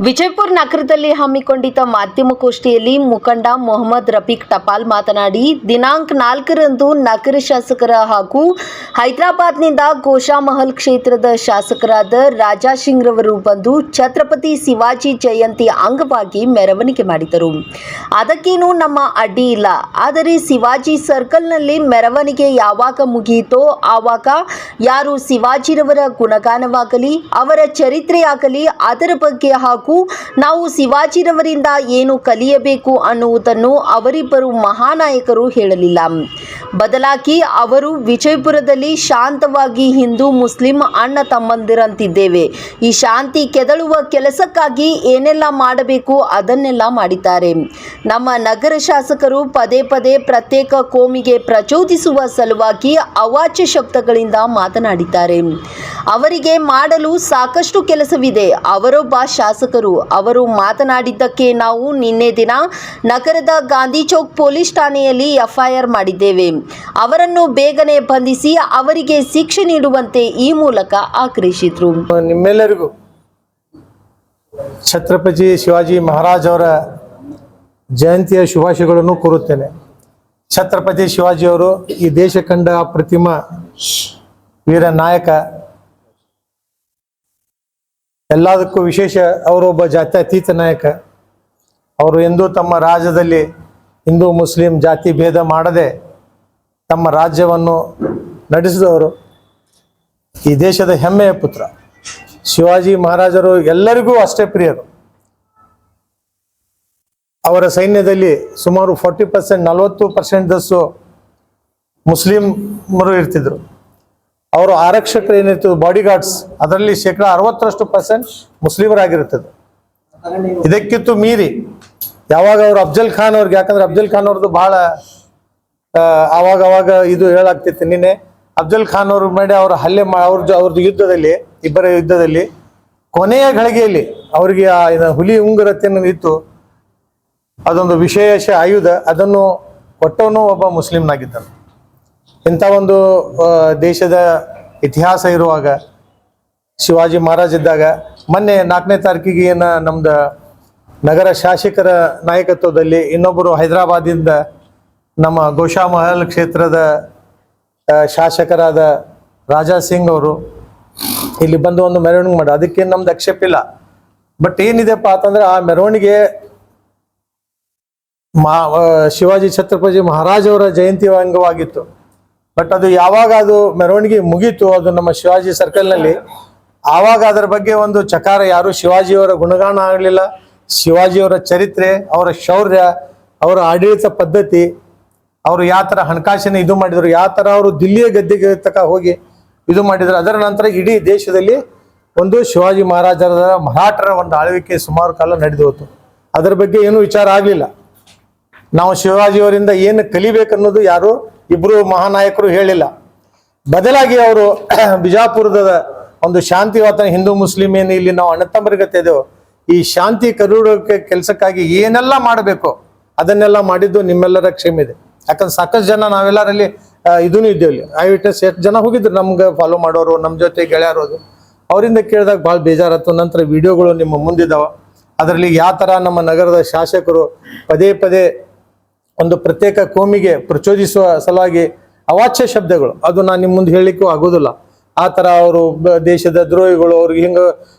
ವಿಜಯಪುರ ನಗರದಲ್ಲಿ ಹಮ್ಮಿಕೊಂಡಿದ್ದ ಮಾಧ್ಯಮಗೋಷ್ಠಿಯಲ್ಲಿ ಮುಖಂಡ ಮೊಹಮ್ಮದ್ ರಫೀಕ್ ಟಪಾಲ್ ಮಾತನಾಡಿ, ದಿನಾಂಕ 4ರಂದು ನಗರ ಶಾಸಕರ ಹಾಗೂ ಹೈದರಾಬಾದ್ನಿಂದ ಗೋಶಾಮಹಲ್ ಕ್ಷೇತ್ರದ ಶಾಸಕರಾದ ರಾಜಾ ಸಿಂಗ್ ರವರು ಬಂದು ಛತ್ರಪತಿ ಶಿವಾಜಿ ಜಯಂತಿ ಅಂಗವಾಗಿ ಮೆರವಣಿಗೆ ಮಾಡಿದರು. ಅದಕ್ಕೇನು ನಮ್ಮ ಅಡ್ಡಿ ಇಲ್ಲ. ಆದರೆ ಶಿವಾಜಿ ಸರ್ಕಲ್ನಲ್ಲಿ ಮೆರವಣಿಗೆ ಯಾವಾಗ ಮುಗಿಯಿತೋ ಆವಾಗ ಯಾರು ಶಿವಾಜಿರವರ ಗುಣಗಾನವಾಗಲಿ, ಅವರ ಚರಿತ್ರೆಯಾಗಲಿ, ಅದರ ಬಗ್ಗೆ ಹಾಗೂ ನಾವು ಶಿವಾಜಿರವರಿಂದ ಏನು ಕಲಿಯಬೇಕು ಅನ್ನುವುದನ್ನು ಅವರಿಬ್ಬರು ಮಹಾನಾಯಕರು ಹೇಳಲಿಲ್ಲ. ಬದಲಾಗಿ ಅವರು ವಿಜಯಪುರದಲ್ಲಿ ಶಾಂತವಾಗಿ ಹಿಂದೂ ಮುಸ್ಲಿಂ ಅಣ್ಣ ತಮ್ಮಂದಿರಂತಿದ್ದೇವೆ, ಈ ಶಾಂತಿ ಕೆದಳುವ ಕೆಲಸಕ್ಕಾಗಿ ಏನೆಲ್ಲ ಮಾಡಬೇಕು ಅದನ್ನೆಲ್ಲ ಮಾಡಿದ್ದಾರೆ. ನಮ್ಮ ನಗರ ಶಾಸಕರು ಪದೇ ಪದೇ ಪ್ರತ್ಯೇಕ ಕೋಮಿಗೆ ಪ್ರಚೋದಿಸುವ ಸಲುವಾಗಿ ಅವಾಚ್ಯ ಶಬ್ದಗಳಿಂದ ಮಾತನಾಡಿದ್ದಾರೆ. ಅವರಿಗೆ ಮಾಡಲು ಸಾಕಷ್ಟು ಕೆಲಸವಿದೆ. ಅವರೊಬ್ಬ ಶಾಸಕರು. ಅವರು ಮಾತನಾಡಿದ್ದಕ್ಕೆ ನಾವು ನಿನ್ನೆ ದಿನ ನಗರದ ಗಾಂಧಿ ಚೌಕ್ ಪೊಲೀಸ್ ಠಾಣೆಯಲ್ಲಿ ಎಫ್ಐಆರ್ ಮಾಡಿದ್ದೇವೆ. ಅವರನ್ನು ಬೇಗನೆ ಬಂಧಿಸಿ ಅವರಿಗೆ ಶಿಕ್ಷೆ ನೀಡುವಂತೆ ಈ ಮೂಲಕ ಆಗ್ರಹಿಸಿದರು. ನಿಮ್ಮೆಲ್ಲರಿಗೂ ಛತ್ರಪತಿ ಶಿವಾಜಿ ಮಹಾರಾಜ್ ಅವರ ಜಯಂತಿಯ ಶುಭಾಶಯಗಳನ್ನು ಕೋರುತ್ತೇನೆ. ಛತ್ರಪತಿ ಶಿವಾಜಿಯವರು ಈ ದೇಶ ಕಂಡ ಅಪ್ರತಿಮ ವೀರ ನಾಯಕ. ಎಲ್ಲದಕ್ಕೂ ವಿಶೇಷ ಅವರೊಬ್ಬ ಜಾತ್ಯತೀತ ನಾಯಕ. ಅವರು ಎಂದೂ ತಮ್ಮ ರಾಜ್ಯದಲ್ಲಿ ಹಿಂದೂ ಮುಸ್ಲಿಂ ಜಾತಿ ಭೇದ ಮಾಡದೆ ತಮ್ಮ ರಾಜ್ಯವನ್ನು ನಡೆಸಿದವರು. ಈ ದೇಶದ ಹೆಮ್ಮೆಯ ಪುತ್ರ ಶಿವಾಜಿ ಮಹಾರಾಜರು ಎಲ್ಲರಿಗೂ ಅಷ್ಟೇ ಪ್ರಿಯರು. ಅವರ ಸೈನ್ಯದಲ್ಲಿ ಸುಮಾರು 40%, 40%ದಷ್ಟು ಮುಸ್ಲಿಮರು ಇರ್ತಿದ್ರು. ಅವರು ಆರಕ್ಷಕರು ಏನಿರ್ತದೆ, ಬಾಡಿ ಗಾರ್ಡ್ಸ್, ಅದರಲ್ಲಿ 60% ಮುಸ್ಲಿಮರಾಗಿರ್ತದೆ. ಇದಕ್ಕಿಂತ ಮೀರಿ ಯಾವಾಗ ಅವರು ಅಫ್ಜಲ್ ಖಾನ್ ಅವ್ರಿಗೆ, ಯಾಕಂದ್ರೆ ಅಫ್ಜಲ್ ಖಾನ್ ಅವ್ರದ್ದು ಬಹಳ ಆವಾಗ ಇದು ಹೇಳಾಗ್ತಿತ್ತು. ನಿನ್ನೆ ಅಫ್ಜಲ್ ಖಾನ್ ಅವ್ರ ಮೇಲೆ ಅವರ ಹಲ್ಲೆ ಅವ್ರದ್ದು ಯುದ್ಧದಲ್ಲಿ, ಇಬ್ಬರ ಯುದ್ಧದಲ್ಲಿ ಕೊನೆಯ ಗಳಿಗೆಯಲ್ಲಿ ಅವರಿಗೆ ಹುಲಿ ಉಂಗುರತೆಯನ್ನು ಇತ್ತು, ಅದೊಂದು ವಿಶೇಷ ಆಯುಧ, ಅದನ್ನು ಕೊಟ್ಟವನು ಒಬ್ಬ ಮುಸ್ಲಿಮ್ನಾಗಿದ್ದನು. ಇಂಥ ಒಂದು ದೇಶದ ಇತಿಹಾಸ ಇರುವಾಗ ಶಿವಾಜಿ ಮಹಾರಾಜ್ ಇದ್ದಾಗ ಮೊನ್ನೆ 4ನೇ ತಾರೀಕಿಗೆ ನಮ್ದು ನಗರ ಶಾಸಕರ ನಾಯಕತ್ವದಲ್ಲಿ ಇನ್ನೊಬ್ಬರು ಹೈದರಾಬಾದಿಂದ ನಮ್ಮ ಗೋಶಾಮಹಲ್ ಕ್ಷೇತ್ರದ ಶಾಸಕರಾದ ರಾಜಾ ಸಿಂಗ್ ಅವರು ಇಲ್ಲಿ ಬಂದು ಒಂದು ಮೆರವಣಿಗೆ ಮಾಡಿ, ಅದಕ್ಕೇನು ನಮ್ದು ಆಕ್ಷೇಪ ಇಲ್ಲ. ಬಟ್ ಏನಿದೆಪ್ಪ ಅಂತಂದ್ರೆ ಆ ಮೆರವಣಿಗೆ ಶಿವಾಜಿ ಛತ್ರಪತಿ ಮಹಾರಾಜ್ ಅವರ ಜಯಂತಿ ಅಂಗವಾಗಿತ್ತು. ಬಟ್ ಅದು ಯಾವಾಗ ಅದು ಮೆರವಣಿಗೆ ಮುಗೀತು, ಅದು ನಮ್ಮ ಶಿವಾಜಿ ಸರ್ಕಲ್ನಲ್ಲಿ, ಆವಾಗ ಅದರ ಬಗ್ಗೆ ಒಂದು ಚಕಾರ, ಯಾರು ಶಿವಾಜಿಯವರ ಗುಣಗಾನ ಆಗಲಿಲ್ಲ. ಶಿವಾಜಿಯವರ ಚರಿತ್ರೆ, ಅವರ ಶೌರ್ಯ, ಅವರ ಆಡಳಿತ ಪದ್ಧತಿ, ಅವರು ಯಾವ ಥರ ಹಣಕಾಸಿನ ಇದು ಮಾಡಿದರು, ಯಾವ ಥರ ಅವರು ದಿಲ್ಲಿಯ ಗದ್ದೆಗೆ ತಕ ಹೋಗಿ ಇದು ಮಾಡಿದರು. ಅದರ ನಂತರ ಇಡೀ ದೇಶದಲ್ಲಿ ಒಂದು ಶಿವಾಜಿ ಮಹಾರಾಜರ ಮರಾಠರ ಒಂದು ಆಳ್ವಿಕೆ ಸುಮಾರು ಕಾಲ ನಡೆದು ಹೋಯ್ತು. ಅದರ ಬಗ್ಗೆ ಏನೂ ವಿಚಾರ ಆಗಲಿಲ್ಲ. ನಾವು ಶಿವಾಜಿಯವರಿಂದ ಏನು ಕಲಿಬೇಕನ್ನೋದು ಯಾರು ಇಬ್ಬರು ಮಹಾನಾಯಕರು ಹೇಳಿಲ್ಲ. ಬದಲಾಗಿ ಅವರು ಬಿಜಾಪುರದ ಒಂದು ಶಾಂತಿ ವಾತಾವರಣ, ಹಿಂದೂ ಮುಸ್ಲಿಂ ಏನು ಇಲ್ಲಿ ನಾವು ಅಣ್ಣತಮ್ಮರಿಗತ್ತೆ ಇದ್ದೇವೆ, ಈ ಶಾಂತಿ ಕರುಡೋಕೆ ಕೆಲಸಕ್ಕಾಗಿ ಏನೆಲ್ಲ ಮಾಡಬೇಕು ಅದನ್ನೆಲ್ಲ ಮಾಡಿದ್ದು ನಿಮ್ಮೆಲ್ಲರ ಕ್ಷೇಮ ಇದೆ. ಯಾಕಂದ್ರೆ ಸಾಕಷ್ಟು ಜನ ನಾವೆಲ್ಲರಲ್ಲಿ ಇದೂ ಇದ್ದೇವೆ. ಐ ವಿಟ್ನೆಸ್ ಎಷ್ಟು ಜನ ಹೋಗಿದ್ರು ನಮ್ಗೆ ಫಾಲೋ ಮಾಡೋರು, ನಮ್ಮ ಜೊತೆ ಗೆಳೆಯರೋದು. ಅವರಿಂದ ಕೇಳಿದಾಗ ಭಾಳ ಬೇಜಾರಾಯ್ತು. ನಂತರ ವಿಡಿಯೋಗಳು ನಿಮ್ಮ ಮುಂದಿದ್ದಾವೆ. ಅದರಲ್ಲಿ ಯಾವ ಥರ ನಮ್ಮ ನಗರದ ಶಾಸಕರು ಪದೇ ಪದೇ ಒಂದು ಪ್ರತ್ಯೇಕ ಕೋಮಿಗೆ ಪ್ರಚೋದಿಸುವ ಸಲುವಾಗಿ ಅವಾಚ್ಯ ಶಬ್ದಗಳು, ಅದು ನಾನು ನಿಮ್ಮ ಮುಂದೆ ಹೇಳಲಿಕ್ಕೂ ಆಗೋದಿಲ್ಲ. ಆ ಥರ ಅವರು ದೇಶದ ದ್ರೋಹಿಗಳು, ಅವ್ರಿಗೆ ಹಿಂಗೆ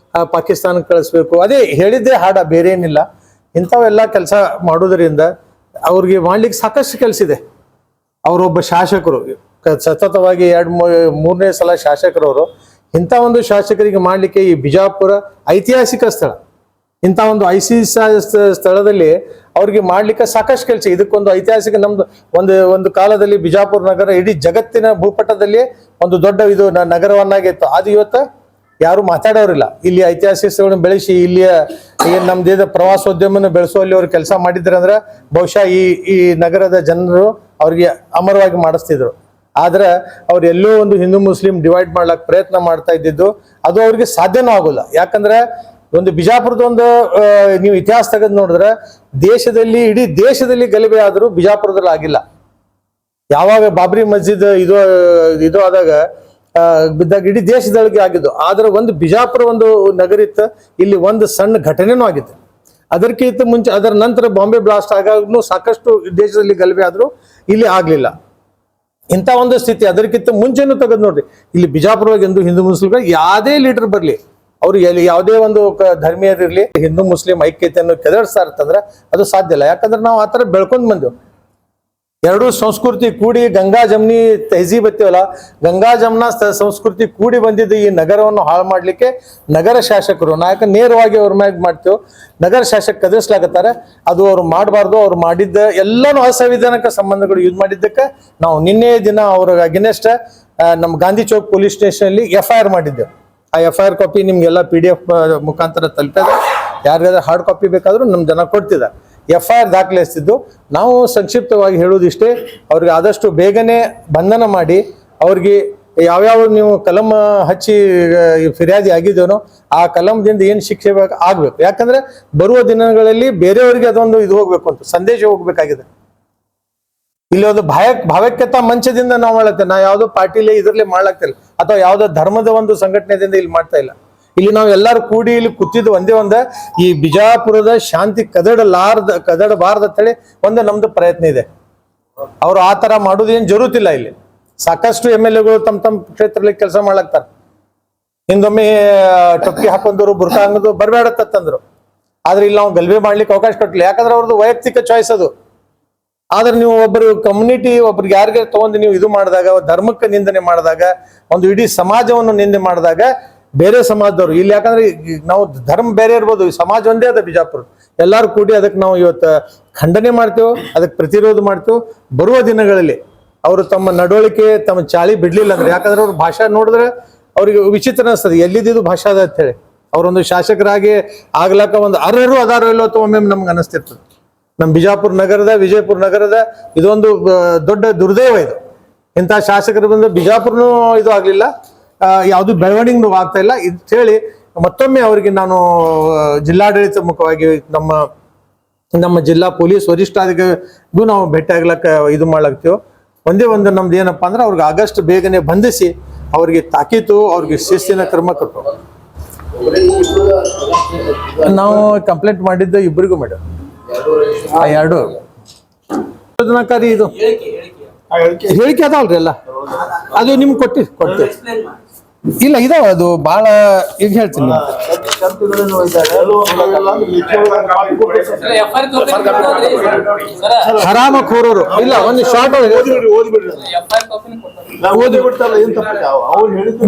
ಪಾಕಿಸ್ತಾನಕ್ಕೆ ಕಳಿಸ್ಬೇಕು, ಅದೇ ಹೇಳಿದ್ದೇ ಹಾಡ, ಬೇರೆ ಏನಿಲ್ಲ. ಇಂಥವೆಲ್ಲ ಕೆಲಸ ಮಾಡೋದರಿಂದ ಅವ್ರಿಗೆ ಮಾಡ್ಲಿಕ್ಕೆ ಸಾಕಷ್ಟು ಕೆಲಸ ಇದೆ. ಅವರೊಬ್ಬ ಶಾಸಕರು, ಸತತವಾಗಿ 2-3ನೇ ಸಲ ಶಾಸಕರವರು. ಇಂಥ ಒಂದು ಶಾಸಕರಿಗೆ ಮಾಡಲಿಕ್ಕೆ ಈ ಬಿಜಾಪುರ ಐತಿಹಾಸಿಕ ಸ್ಥಳ, ಇಂಥ ಒಂದು ಐತಿಹಾಸಿಕ ಸ್ಥಳದಲ್ಲಿ ಅವ್ರಿಗೆ ಮಾಡ್ಲಿಕ್ಕೆ ಸಾಕಷ್ಟು ಕೆಲಸ. ಇದಕ್ಕೊಂದು ಐತಿಹಾಸಿಕ, ನಮ್ದು ಒಂದು ಕಾಲದಲ್ಲಿ ಬಿಜಾಪುರ ನಗರ ಇಡೀ ಜಗತ್ತಿನ ಭೂಪಟದಲ್ಲಿ ಒಂದು ದೊಡ್ಡ ಇದು ನಗರವನ್ನಾಗಿತ್ತು. ಅದು ಇವತ್ತು ಯಾರು ಮಾತಾಡೋರಿಲ್ಲ. ಇಲ್ಲಿ ಐತಿಹಾಸಿಕ ಸ್ಥಳಗಳನ್ನು ಬೆಳೆಸಿ ಇಲ್ಲಿಯ ನಮ್ದು ಪ್ರವಾಸೋದ್ಯಮನ ಬೆಳೆಸುವಲ್ಲಿ ಅವ್ರು ಕೆಲಸ ಮಾಡಿದ್ರು ಅಂದ್ರೆ ಬಹುಶಃ ಈ ನಗರದ ಜನರು ಅವ್ರಿಗೆ ಅಮರವಾಗಿ ಮಾಡಿಸ್ತಿದ್ರು. ಆದ್ರೆ ಅವ್ರು ಎಲ್ಲೋ ಒಂದು ಹಿಂದೂ ಮುಸ್ಲಿಂ ಡಿವೈಡ್ ಮಾಡ್ಲಿಕ್ಕೆ ಪ್ರಯತ್ನ ಮಾಡ್ತಾ ಇದ್ದಿದ್ದು, ಅದು ಅವ್ರಿಗೆ ಸಾಧ್ಯನೂ ಆಗೋಲ್ಲ. ಯಾಕಂದ್ರೆ ಒಂದು ಬಿಜಾಪುರದ ಒಂದು ನೀವು ಇತಿಹಾಸ ತೆಗೆದು ನೋಡಿದ್ರೆ ದೇಶದಲ್ಲಿ, ಇಡೀ ದೇಶದಲ್ಲಿ ಗಲಭೆ ಆದರೂ ಬಿಜಾಪುರದಲ್ಲಿ ಆಗಿಲ್ಲ. ಯಾವಾಗ ಬಾಬ್ರಿ ಮಸ್ಜಿದ್ ಇದು ಆದಾಗ ಬಿದ್ದಾಗ ಇಡೀ ದೇಶದೊಳಗೆ ಆಗಿದ್ದು. ಆದ್ರೆ ಒಂದು ಬಿಜಾಪುರ ಒಂದು ನಗರ ಇತ್ತು, ಇಲ್ಲಿ ಒಂದು ಸಣ್ಣ ಘಟನೆನೂ ಆಗಿತ್ತು. ಅದಕ್ಕಿಂತ ಮುಂಚೆ ಅದರ ನಂತರ ಬಾಂಬೆ ಬ್ಲಾಸ್ಟ್ ಆಗಾಗ್ಲೂ ಸಾಕಷ್ಟು ದೇಶದಲ್ಲಿ ಗಲಭೆ ಆದ್ರೂ ಇಲ್ಲಿ ಆಗ್ಲಿಲ್ಲ. ಇಂಥ ಒಂದು ಸ್ಥಿತಿ ಅದಕ್ಕಿಂತ ಮುಂಚೆನೂ ತೆಗೆದು ನೋಡ್ರಿ, ಇಲ್ಲಿ ಬಿಜಾಪುರವಾಗಿ ಎಂದು ಹಿಂದೂ ಮುಸ್ಲಿಮ್ಗಳು ಯಾವುದೇ ಲೀಡರ್ ಬರ್ಲಿ, ಅವ್ರು ಯಾವುದೇ ಒಂದು ಧರ್ಮೀಯರಿರ್ಲಿ, ಹಿಂದೂ ಮುಸ್ಲಿಂ ಐಕ್ಯತೆಯನ್ನು ಕೆದರ್ಸ್ತಾ ಇರ್ತಂದ್ರೆ ಅದು ಸಾಧ್ಯ ಇಲ್ಲ. ಯಾಕಂದ್ರೆ ನಾವು ಆ ಥರ ಬೆಳ್ಕೊಂಡ್ ಬಂದೆವು. ಎರಡೂ ಸಂಸ್ಕೃತಿ ಕೂಡಿ ಗಂಗಾ ಜಮ್ನಿ ತಹಜೀಬ್ ಬತ್ತೀವಲ್ಲ, ಗಂಗಾ ಜಮ್ನ ಸಂಸ್ಕೃತಿ ಕೂಡಿ ಬಂದಿದ್ದು ಈ ನಗರವನ್ನು ಹಾಳು ಮಾಡ್ಲಿಕ್ಕೆ ನಗರ ಶಾಸಕರು ನಾಯಕ ನೇರವಾಗಿ ಅವ್ರ ಮ್ಯಾಗ ಮಾಡ್ತೇವೆ. ನಗರ ಶಾಸಕ ಕದರ್ಸ್ಲಾಗತ್ತಾರೆ, ಅದು ಅವ್ರು ಮಾಡಬಾರ್ದು. ಅವ್ರು ಮಾಡಿದ್ದ ಎಲ್ಲಾನು ಅಸಂವಿಧಾನಿಕ ಸಂಬಂಧಗಳು ಯೂಸ್ ಮಾಡಿದ್ದಕ್ಕೆ ನಾವು ನಿನ್ನೆ ದಿನ ಅವ್ರ ಅಗೇನೆಸ್ಟ್ ನಮ್ಮ ಗಾಂಧಿ ಚೌಕ್ ಪೊಲೀಸ್ ಸ್ಟೇಷನ್ ಅಲ್ಲಿ FIR ಮಾಡಿದ್ದೆವು. ಆ FIR ಕಾಪಿ ನಿಮ್ಗೆಲ್ಲ PDF ಮುಖಾಂತರ ತಲುಪಿದೆ. ಯಾರಿಗಾದ್ರೆ ಹಾರ್ಡ್ ಕಾಪಿ ಬೇಕಾದ್ರೂ ನಮ್ಮ ಜನ ಕೊಡ್ತಿದ್ದಾರೆ. FIR ದಾಖಲಿಸ್ತಿದ್ದು. ನಾವು ಸಂಕ್ಷಿಪ್ತವಾಗಿ ಹೇಳುವುದಿಷ್ಟೇ, ಅವ್ರಿಗೆ ಆದಷ್ಟು ಬೇಗನೆ ಬಂಧನ ಮಾಡಿ ಅವ್ರಿಗೆ ಯಾವ್ಯಾವ ನೀವು ಕಲಂ ಹಚ್ಚಿ ಫಿರ್ಯಾದಿ ಆಗಿದ್ದೇನೋ ಆ ಕಲಂದಿಂದ ಏನು ಶಿಕ್ಷೆ ಆಗ್ಬೇಕು. ಯಾಕಂದ್ರೆ ಬರುವ ದಿನಗಳಲ್ಲಿ ಬೇರೆಯವರಿಗೆ ಅದೊಂದು ಇದು ಹೋಗ್ಬೇಕು ಅಂತ ಸಂದೇಶ ಹೋಗ್ಬೇಕಾಗಿದೆ. ಇಲ್ಲಿ ಒಂದು ಭಾವೈಕ್ಯತಾ ಮಂಚದಿಂದ ನಾವು ಮಾಡ್ಲತ್ತೇವೆ. ನಾ ಯಾವುದೋ ಪಾರ್ಟಿಲಿ ಇದ್ರಲ್ಲೇ ಮಾಡ್ಲಾಗ್ತಿಲ್ಲ, ಅಥವಾ ಯಾವುದೋ ಧರ್ಮದ ಒಂದು ಸಂಘಟನೆದಿಂದ ಇಲ್ಲಿ ಮಾಡ್ತಾ ಇಲ್ಲ. ಇಲ್ಲಿ ನಾವು ಎಲ್ಲರೂ ಕೂಡಿ ಇಲ್ಲಿ ಕೂತಿದ್ದು ಒಂದೇ ಈ ಬಿಜಾಪುರದ ಶಾಂತಿ ಕದಡಬಾರ್ದ ಅಂತೇಳಿ ನಮ್ದು ಪ್ರಯತ್ನ ಇದೆ. ಅವ್ರು ಆ ತರ ಮಾಡೋದೇನು ಜರುತ್ತಿಲ್ಲ. ಇಲ್ಲಿ ಸಾಕಷ್ಟು MLAಗಳು ತಮ್ಮ ಕ್ಷೇತ್ರದಲ್ಲಿ ಕೆಲಸ ಮಾಡ್ಲಾಗ್ತಾರೆ. ಹಿಂದೊಮ್ಮೆ ಟೊಪ್ಪಿ ಹಾಕೊಂಡರು ಬುರ್ಕಾ ಹಂಗದು ಬರಬೇಡತ್ತಂದ್ರು. ಆದ್ರೆ ಇಲ್ಲಿ ನಾವು ಗಲ್ಭೆ ಮಾಡ್ಲಿಕ್ಕೆ ಅವಕಾಶ ಕೊಟ್ಟಿಲ್ಲ. ಯಾಕಂದ್ರೆ ಅವ್ರದ್ದು ವೈಯಕ್ತಿಕ ಚಾಯ್ಸ್ ಅದು. ಆದ್ರೆ ನೀವು ಒಬ್ಬರು ಕಮ್ಯುನಿಟಿ ಒಬ್ರಿಗೆ ಯಾರಿಗೆ ತಗೊಂಡು ನೀವು ಇದು ಮಾಡಿದಾಗ, ಧರ್ಮಕ್ಕೆ ನಿಂದನೆ ಮಾಡಿದಾಗ, ಒಂದು ಇಡೀ ಸಮಾಜವನ್ನು ನಿಂದನೆ ಮಾಡಿದಾಗ ಬೇರೆ ಸಮಾಜದವ್ರು ಇಲ್ಲಿ, ಯಾಕಂದ್ರೆ ನಾವು ಧರ್ಮ ಬೇರೆ ಇರ್ಬೋದು, ಸಮಾಜ ಒಂದೇ ಅದ ಬಿಜಾಪುರ. ಎಲ್ಲಾರು ಕೂಡಿ ಅದಕ್ಕೆ ನಾವು ಇವತ್ತು ಖಂಡನೆ ಮಾಡ್ತೇವೆ, ಅದಕ್ಕೆ ಪ್ರತಿರೋಧ ಮಾಡ್ತೇವೆ. ಬರುವ ದಿನಗಳಲ್ಲಿ ಅವರು ತಮ್ಮ ನಡವಳಿಕೆ ತಮ್ಮ ಚಾಳಿ ಬಿಡ್ಲಿಲ್ಲ ಅಂದ್ರೆ, ಯಾಕಂದ್ರೆ ಅವ್ರ ಭಾಷಾ ನೋಡಿದ್ರೆ ಅವ್ರಿಗೆ ವಿಚಿತ್ರ ಅನಿಸ್ತದೆ, ಎಲ್ಲಿದ್ದು ಭಾಷಾ ಅದ ಅಂತ ಹೇಳಿ. ಅವರೊಂದು ಶಾಸಕರಾಗಿ ಆಗ್ಲಾಕ ಒಂದು ಅರ್ಹರು ಅದಾರೋ ಇಲ್ಲೋ ಅಥವಾ ಒಮ್ಮೆ ನಮ್ಗೆ ಅನಿಸ್ತಿರ್ತದೆ. ನಮ್ಮ ಬಿಜಾಪುರ ನಗರದ, ವಿಜಯಪುರ ನಗರದ ಇದೊಂದು ದೊಡ್ಡ ದುರ್ದೈವ ಇದು. ಇಂಥ ಶಾಸಕರು ಬಂದು ಬಿಜಾಪುರನೂ ಇದು ಆಗ್ಲಿಲ್ಲ, ಯಾವುದು ಬೆಳವಣಿಗೆನೂ ಆಗ್ತಾ ಇಲ್ಲ ಅಂತ ಹೇಳಿ ಮತ್ತೊಮ್ಮೆ ಅವರಿಗೆ ನಾನು ಜಿಲ್ಲಾಡಳಿತ ಮುಖವಾಗಿ ನಮ್ಮ ಜಿಲ್ಲಾ ಪೊಲೀಸ್ ವರಿಷ್ಠಾಧಿಕಾರಿಗೂ ನಾವು ಭೇಟಿ ಆಗ್ಲಕ್ಕ ಇದು ಮಾಡ್ಲಾಗ್ತೀವಿ. ಒಂದೇ ನಮ್ದು ಏನಪ್ಪಾ ಅಂದ್ರೆ ಅವ್ರಿಗೆ ಆಗಸ್ಟ್ ಬೇಗನೆ ಬಂಧಿಸಿ ಅವ್ರಿಗೆ ತಾಕೀತು, ಅವ್ರಿಗೆ ಶಿಸ್ತಿನ ಕ್ರಮ ಕೊಟ್ಟು. ನಾವು ಕಂಪ್ಲೇಂಟ್ ಮಾಡಿದ್ದ ಇಬ್ಬರಿಗೂ ಮೇಡಮ್, ಎರಡು ಯೋಜನಾಕಾರಿ ಇದು ಹೇಳಿಕೆ ಅದಾವಲ್ರಿ ಎಲ್ಲ, ಅದು ನಿಮ್ಗೆ ಕೊಡ್ತೀವಿ. ಇಲ್ಲ ಇದಾವ, ಅದು ಬಹಳ ಈಗ ಹೇಳ್ತೀನಿ. ಹರಾಮಖೋರರು ಇಲ್ಲ, ಒಂದು ಶಾರ್ಟ್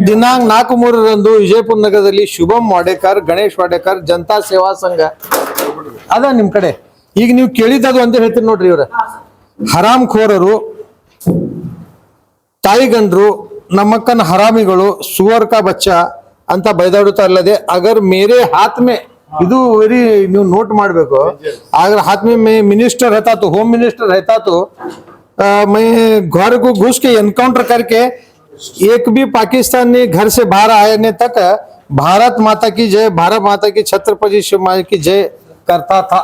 ದಿನಾಂಕ 4/3 ವಿಜಯಪುರ ನಗರದಲ್ಲಿ ಶುಭಂ ವಾಡೇಕರ್, ಗಣೇಶ್ ವಾಡೇಕರ್ ಜನತಾ ಸೇವಾ ಸಂಘ ಅದ ನಿಮ್ ಕಡೆ. ಈಗ ನೀವು ಕೇಳಿದ್ದದು ಅಂತ ಹೇಳ್ತೀನಿ ನೋಡ್ರಿ. ಇವ್ರ ಹರಾಮ್ಖೋರರು, ತಾಯಿಗಂಡ್ರು, ನಮ್ಮಕ್ಕನ ಹರಾಮಿಗಳು, ಸುವರ್ ಕಾ ಬಚ್ಚ ಅಂತ ಬೈದಾಡುತ್ತಾ ಅಲ್ಲದೆ ಅಗರ್ ಮೇರೆ ಹಾತ್ ಮೇ, ಇದು ವೆರಿ ನೀವು ನೋಟ್ ಮಾಡ್ಬೇಕು, अगर हाथ में मैं मिनिस्टर रहता तो, होम मिनिस्टर रहता तो मैं घर को घुस के एनकाउंटर करके एक भी पाकिस्तानी घर से बाहर आने तक भारत माता की जय, भारत माता की छत्रपति शिवाजी की जय करता था.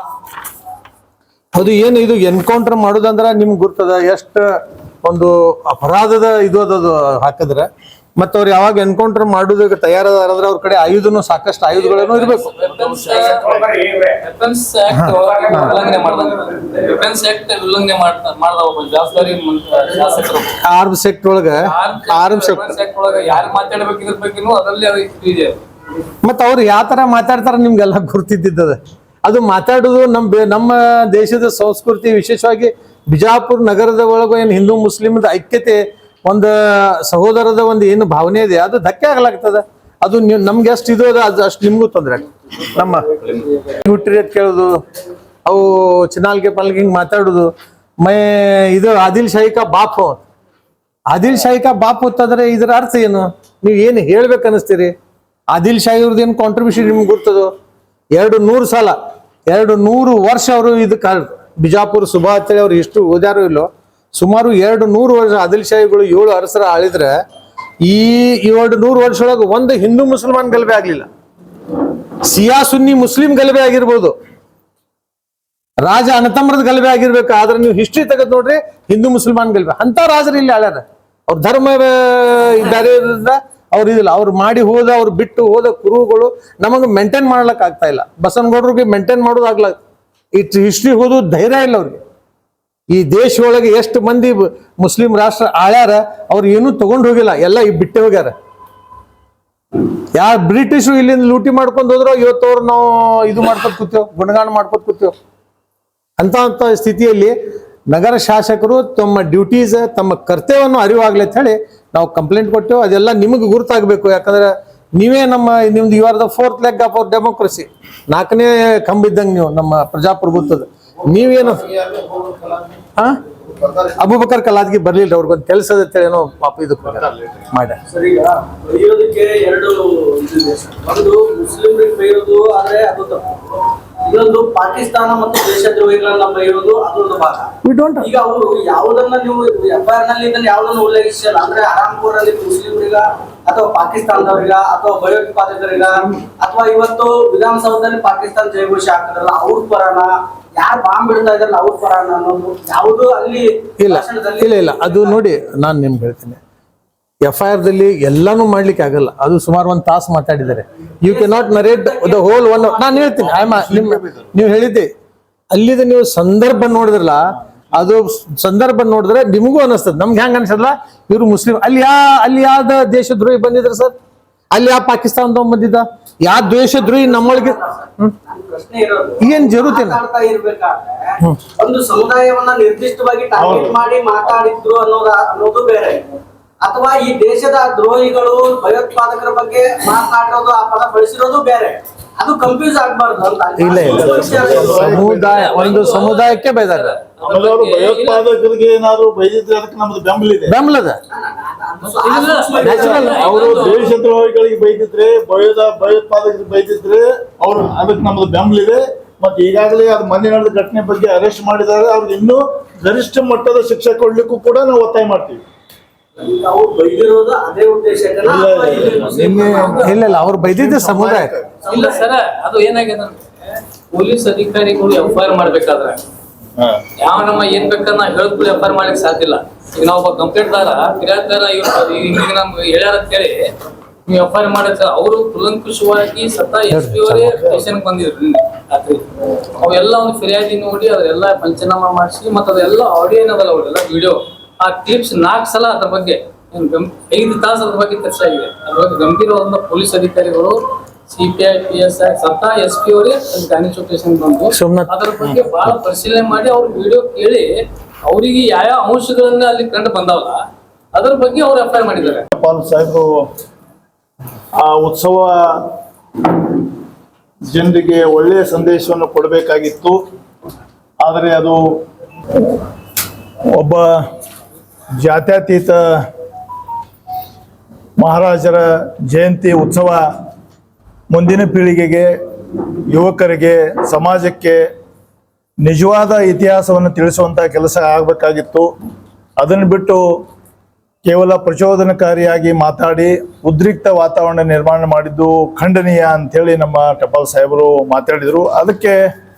ಅದು ಏನು ಇದು ಎನ್ಕೌಂಟರ್ ಮಾಡೋದಂದ್ರೆ ನಿಮ್ಗೆ ಗೊತ್ತದ ಎಷ್ಟು ಒಂದು ಅಪರಾಧದ ಇದು ಅದದು ಹಾಕಿದ್ರೆ. ಮತ್ತೆ ಅವ್ರು ಯಾವಾಗ ಎನ್ಕೌಂಟರ್ ಮಾಡೋದಕ್ಕೆ ತಯಾರದಾರಂದ್ರೆ ಅವ್ರ ಕಡೆ ಆಯುಧನು ಸಾಕಷ್ಟು ಆಯುಧಗಳನ್ನು ಇರಬೇಕು. ಆರ್ಮ್ಸ್ ಸೆಕ್ಟ್ ಒಳಗೆ ಮತ್ತೆ ಅವ್ರು ಯಾವ ತರ ಮಾತಾಡ್ತಾರ ನಿಮ್ಗೆಲ್ಲ ಗುರ್ತಿದ್ದದ. ಅದು ಮಾತಾಡೋದು ನಮ್ಮ ದೇಶದ ಸಂಸ್ಕೃತಿ, ವಿಶೇಷವಾಗಿ ಬಿಜಾಪುರ ನಗರದ ಒಳಗೂ ಏನು ಹಿಂದೂ ಮುಸ್ಲಿಮದ ಐಕ್ಯತೆ, ಒಂದು ಸಹೋದರದ ಒಂದು ಏನು ಭಾವನೆ ಇದೆ, ಅದು ಧಕ್ಕೆ ಆಗ್ಲಾಗ್ತದ. ಅದು ನಮ್ಗೆ ಎಷ್ಟು ಇದು ಅದ ಅದು ಅಷ್ಟು ನಿಮ್ಗೂ ತೊಂದರೆ ಆಗ್ತದೆ. ನಮ್ಮ ಹುಟ್ಟಿರಿ ಅಂತ ಕೇಳೋದು, ಅವು ಚಿನಾಲ್ಗೆ ಪಲ್ಗೆ ಹಿಂಗೆ ಮಾತಾಡೋದು. ಇದು ಆದಿಲ್ ಶಾಹಿ ಕಾ ಬಾಪ್, ಆದಿಲ್ ಶಾಹಿ ಕಾ ಬಾಪ್ ಹೊತ್ತಂದ್ರೆ ಇದರ ಅರ್ಥ ಏನು? ನೀವು ಏನು ಹೇಳ್ಬೇಕು ಅನಿಸ್ತೀರಿ? ಆದಿಲ್ ಶಾಹಿ ಅವ್ರದ್ದು ಏನು ಕಾಂಟ್ರಿಬ್ಯೂಷನ್ ನಿಮ್ಗೆ ಗೊತ್ತದು? 200 ವರ್ಷ ಅವರು ಇದಕ್ಕೆ ಬಿಜಾಪುರ ಸುಭಾ ಅಂತೇಳಿ ಅವ್ರು ಎಷ್ಟು ಓದ್ಯಾರೋ ಇಲ್ಲೋ, ಸುಮಾರು 200 ವರ್ಷ ಆದಿಲ್ ಶಾಹಿಗಳು 7 ಅರಸರ ಆಳಿದ್ರೆ ಈ 200 ವರ್ಷ ಒಳಗೆ ಒಂದು ಹಿಂದೂ ಮುಸಲ್ಮಾನ್ ಗಲಭೆ ಆಗ್ಲಿಲ್ಲ. ಸಿಯಾ ಸುನ್ನಿ ಮುಸ್ಲಿಂ ಗಲಭೆ ಆಗಿರ್ಬೋದು, ರಾಜ ಅನತಮ್ರದ ಗಲಭೆ ಆಗಿರ್ಬೇಕು, ಆದ್ರೆ ನೀವು ಹಿಸ್ಟ್ರಿ ತೆಗೆದು ನೋಡ್ರಿ ಹಿಂದೂ ಮುಸಲ್ಮಾನ್ ಗಲಭೆ ಅಂತ ರಾಜರು ಇಲ್ಲಿ ಆಳ್ಯಾರ. ಅವ್ರ ಧರ್ಮ ಬೇರೆ ಇರೋದ್ರಿಂದ ಅವ್ರು ಇದಿಲ್ಲ. ಅವ್ರು ಮಾಡಿ ಹೋದ, ಅವ್ರು ಬಿಟ್ಟು ಹೋದ ಕುರುಹುಗಳು ನಮಗೆ ಮೇಂಟೈನ್ ಮಾಡ್ಲಕ್ ಆಗ್ತಾ ಇಲ್ಲ. ಬಸವನಗೌಡ್ರಿಗೆ ಮೇಂಟೈನ್ ಮಾಡೋದಾಗ್ಲ ಇಷ್ಟು ಹಿಸ್ಟ್ರಿ ಹೋದು ಧೈರ್ಯ ಇಲ್ಲ ಅವ್ರಿಗೆ. ಈ ದೇಶ ಒಳಗೆ ಎಷ್ಟು ಮಂದಿ ಮುಸ್ಲಿಂ ರಾಷ್ಟ್ರ ಆಳ್ಯಾರ, ಅವ್ರು ಏನೂ ತಗೊಂಡು ಹೋಗಿಲ್ಲ, ಎಲ್ಲ ಈ ಬಿಟ್ಟೆ ಹೋಗ್ಯಾರ. ಯಾರು ಬ್ರಿಟಿಷರು ಇಲ್ಲಿಂದ ಲೂಟಿ ಮಾಡ್ಕೊಂಡು ಹೋದ್ರು, ಇವತ್ತವ್ರು ನಾವು ಇದು ಮಾಡ್ಕೊತ ಕೂತೇವ್, ಗುಣಗಾನ ಮಾಡ್ಕೊತ ಕೂತೇವ್. ಅಂತ ಸ್ಥಿತಿಯಲ್ಲಿ ನಗರ ಶಾಸಕರು ತಮ್ಮ ಡ್ಯೂಟೀಸ್, ತಮ್ಮ ಕರ್ತವ್ಯವನ್ನು ಅರಿವಾಗ್ಲಿ ಅಂತ ಹೇಳಿ ನಾವು ಕಂಪ್ಲೇಂಟ್ ಕೊಟ್ಟೆವು. ಅದೆಲ್ಲ ನಿಮಗೆ ಗುರುತಾಗಬೇಕು. ಯಾಕಂದ್ರೆ ನೀವೇ ನಿಮ್ದು you are the 4th leg of our democracy. 4ನೇ ಕಂಬ ಇದ್ದಂಗೆ ನೀವು ನಮ್ಮ ಪ್ರಜಾಪ್ರಭುತ್ವದ. ನೀವೇನು ಅಬೂಬಕರ್ ಕಲಾದ್ಗಿ ಬರ್ಲಿಲ್ಲ, ಅವ್ರಿಗೊಂದು ಕೆಲಸದ ಏನೋ ಪಾಪ ಇದು ಮಾಡ್ಯಾರ. ಸರ್, ಈಗ ಬೈಯೋದಕ್ಕೆ ಎರಡು ಇದಿದೆ. ಒಂದು ಮುಸ್ಲಿಮ್ರಿಗೆ ಬೈಯೋದು ಆದ್ರೆ ಅದು ತಪ್ಪು. ಇನ್ನೊಂದು ಪಾಕಿಸ್ತಾನ ಮತ್ತು ದೇಶದ್ರೋಹಿಗಳನ್ನ ಬೈಯೋದು ಅದೊಂದು ಭಾಗ. ಈಗ ಅವರು ಯಾವುದನ್ನ ನೀವು FIR ನಲ್ಲಿ ಇದನ್ನ ಯಾವುದನ್ನು ಉಲ್ಲೇಖಿಸಲ್ಲ. ಅಂದ್ರೆ ಆರಾಮ್ಪುರ್ ಅಲ್ಲಿ ಮುಸ್ಲಿಮ್ರಿಗ ಅಥವಾ ಪಾಕಿಸ್ತಾನದವ್ರಿಗ ಅಥವಾ ಭಯೋತ್ಪಾದಕರಿಗ ಅಥವಾ ಇವತ್ತು ವಿಧಾನಸೌಧದಲ್ಲಿ ಪಾಕಿಸ್ತಾನ ಜಯಘೋಷ ಹಾಕಿದ್ರಲ್ಲ ಅವ್ರ ಪರನ, ಯಾರು ಬಾಂಬ್ ಬಿಡ್ತಾ ಇದಾರಲ್ಲ ಅವ್ರ ಪರನ ಅನ್ನೋದು ಯಾವುದು ಅಲ್ಲಿ ಇಲ್ಲ. ಅದು ನೋಡಿ, ನಾನು ನಿಮ್ಗೆ ಹೇಳ್ತೀನಿ, FIR ದಲ್ಲಿ ಎಲ್ಲಾನು ಮಾಡ್ಲಿಕ್ಕೆ ಆಗಲ್ಲ. ಅದು ಸುಮಾರು 1 ತಾಸು ಮಾತಾಡಿದ್ದಾರೆ. U can not narrate the whole 1 hour. ನಾನು ಹೇಳ್ತೀನಿ, ನೀವು ಹೇಳಿದ್ದೆ ಅಲ್ಲಿದ ನೀವು ಸಂದರ್ಭ ನೋಡಿದ್ರಲ್ಲ, ಅದು ಸಂದರ್ಭ ನೋಡಿದ್ರೆ ನಿಮಗೂ ಅನಿಸ್ತದೆ. ನಮ್ಗೆ ಹೆಂಗ ಅನ್ಸಲ್ಲ, ಇವ್ರು ಮುಸ್ಲಿಂ. ಅಲ್ಲಿ ಯಾವ್ದ ದೇಶದ್ರೋಹಿ ಬಂದಿದ್ರು ಸರ್? ಅಲ್ಲಿ ಯಾವ ಪಾಕಿಸ್ತಾನದವ್ ಬಂದಿದ್ದ? ಯಾವ ದ್ವೇಷದ್ರೋಹಿ ನಮ್ಮೊಳಗೆ ಪ್ರಶ್ನೆ ಇರೋದು ಏನ್ ಜರುತ್ತೇನೆ ಇರ್ಬೇಕಾದ್ರೆ ಒಂದು ಸಮುದಾಯವನ್ನ ನಿರ್ದಿಷ್ಟವಾಗಿ ಟಾರ್ಗೆಟ್ ಮಾಡಿ ಮಾತಾಡಿದ್ರು ಅನ್ನೋದು ಬೇರೆ, ಅಥವಾ ಈ ದೇಶದ ದ್ರೋಹಿಗಳು ಭಯೋತ್ಪಾದಕರ ಬಗ್ಗೆ ಮಾತನಾಡಿರೋದು, ಆ ಪದ ಬಳಸಿರೋದು ಬೇರೆ. ಅದು ಕನ್ಫ್ಯೂಸ್ ಆಗ್ಬಾರ್ದು ಅಂತ. ಇಲ್ಲ ಸಮುದಾಯ, ಒಂದು ಸಮುದಾಯಕ್ಕೆ ಬೈದಾರ. ಭಯೋತ್ಪಾದಕರಿಗೆ ಏನಾದ್ರು ಬೈದಿದ್ರೆ ಅದಕ್ಕೆ ನಮ್ದು ಬೆಂಬಲದ. ಅವರು ದೇಶದ್ರೋಹಿಗಳಿಗೆ ಬೈದಿದ್ರೆ, ಭಯೋತ್ಪಾದಕರಿಗೆ ಬೈದಿದ್ರೆ ಅವ್ರು ಅದಕ್ಕೆ ನಮ್ದು ಬೆಂಬಲಿದೆ. ಮತ್ತೆ ಈಗಾಗಲೇ ಅದು ಮೊನ್ನೆ ನಡೆದ ಘಟನೆ ಬಗ್ಗೆ ಅರೆಸ್ಟ್ ಮಾಡಿದ್ದಾರೆ. ಅವ್ರಿಗೆ ಇನ್ನೂ ಗರಿಷ್ಠ ಮಟ್ಟದ ಶಿಕ್ಷೆ ಕೊಡ್ಲಿಕ್ಕೂ ಕೂಡ ನಾವು ಒತ್ತಾಯ ಮಾಡ್ತೀವಿ. ನಾವು ಬೈದಿರೋದು ಅದೇ ಉದ್ದೇಶಕ್ಕೆ ಇಲ್ಲ ಅವ್ರು ಬೈದಿದ್ದ ಸಮುದಾಯ. ಇಲ್ಲ ಸರ್, ಅದು ಏನಾಗಿದೆ ಪೊಲೀಸ್ ಅಧಿಕಾರಿಗಳು FIR ಮಾಡ್ಬೇಕಾದ್ರೆ ಯಾವ ನಮ್ಮ ಏನ್ ಬೇಕನ್ನ ಹೇಳಿದ್ಬಿಟ್ಟು FIR ಮಾಡ್ಲಿಕ್ಕೆ ಸಾಧ್ಯ ಇಲ್ಲ. ಈಗ ನಾವು ಒಬ್ಬ ಕಂಪ್ಲೇಂಟ್ದಾರ ಫಿರ್ಯಾದಾರ ಈಗ ನಮ್ಗೆ ಹೇಳ್ಯಾರ ಅಂತ ಹೇಳಿ ನೀವು FIR ಮಾಡಕ್ಕೆ ಅವರು ಕುಲಂಕುಷವಾಗಿ SP ಅವರೇ ಸ್ಟೇಷನ್ಗೆ ಬಂದಿದ್ರು ರಾತ್ರಿ. ಅವೆಲ್ಲ ಒಂದು ಫಿರ್ಯಾದಿ ನೋಡಿ ಅದೆಲ್ಲ ಪಂಚನಾಮ ಮಾಡಿಸಿ ಮತ್ತೆ ಅದೆಲ್ಲ ಆಡಿಯೋ ಏನದಲ್ಲ ಅವರೆಲ್ಲ ವಿಡಿಯೋ, ಆ ಕ್ಲಿಪ್ಸ್ 4 ಸಲ ಅದ್ರ ಬಗ್ಗೆ 5 ತಾಸು ಅದ್ರ ಬಗ್ಗೆ ಚರ್ಚೆ ಆಗಿದೆ. ಅದ್ರ ಬಗ್ಗೆ ಗಂಭೀರವಾದ ಪೊಲೀಸ್ ಅಧಿಕಾರಿಗಳು CPI PSI SP ಅವರೇ ಗಾಂಧಿ ಸ್ಟೇಷನ್ ಬಂದು ಅದರ ಬಗ್ಗೆ ಬಹಳ ಪರಿಶೀಲನೆ ಮಾಡಿ ಅವ್ರ ವಿಡಿಯೋ ಕೇಳಿ ಅವರಿಗೆ ಯಾವ ಅಂಶಗಳನ್ನ ಅಲ್ಲಿ ಕಂಡು ಬಂದಾವಲ್ಲ ಅದ್ರ ಬಗ್ಗೆ ಅವ್ರು FIR ಮಾಡಿದ್ದಾರೆ. ಸಾಹೇಬರು ಆ ಉತ್ಸವ ಜನರಿಗೆ ಒಳ್ಳೆಯ ಸಂದೇಶವನ್ನು ಕೊಡಬೇಕಾಗಿತ್ತು. ಆದರೆ ಅದು ಒಬ್ಬ ಜಾತ್ಯತೀತ ಮಹಾರಾಜರ ಜಯಂತಿ ಉತ್ಸವ ಮುಂದಿನ ಪೀಳಿಗೆಗೆ, ಯುವಕರಿಗೆ, ಸಮಾಜಕ್ಕೆ ನಿಜವಾದ ಇತಿಹಾಸವನ್ನು ತಿಳಿಸುವಂಥ ಕೆಲಸ ಆಗಬೇಕಾಗಿತ್ತು. ಅದನ್ನು ಬಿಟ್ಟು ಕೇವಲ ಪ್ರಚೋದನಕಾರಿಯಾಗಿ ಮಾತಾಡಿ ಉದ್ರಿಕ್ತ ವಾತಾವರಣ ನಿರ್ಮಾಣ ಮಾಡಿದ್ದು ಖಂಡನೀಯ ಅಂಥೇಳಿ ನಮ್ಮ ಟಪಾಲ್ ಸಾಹೇಬರು ಮಾತಾಡಿದರು. ಅದಕ್ಕೆ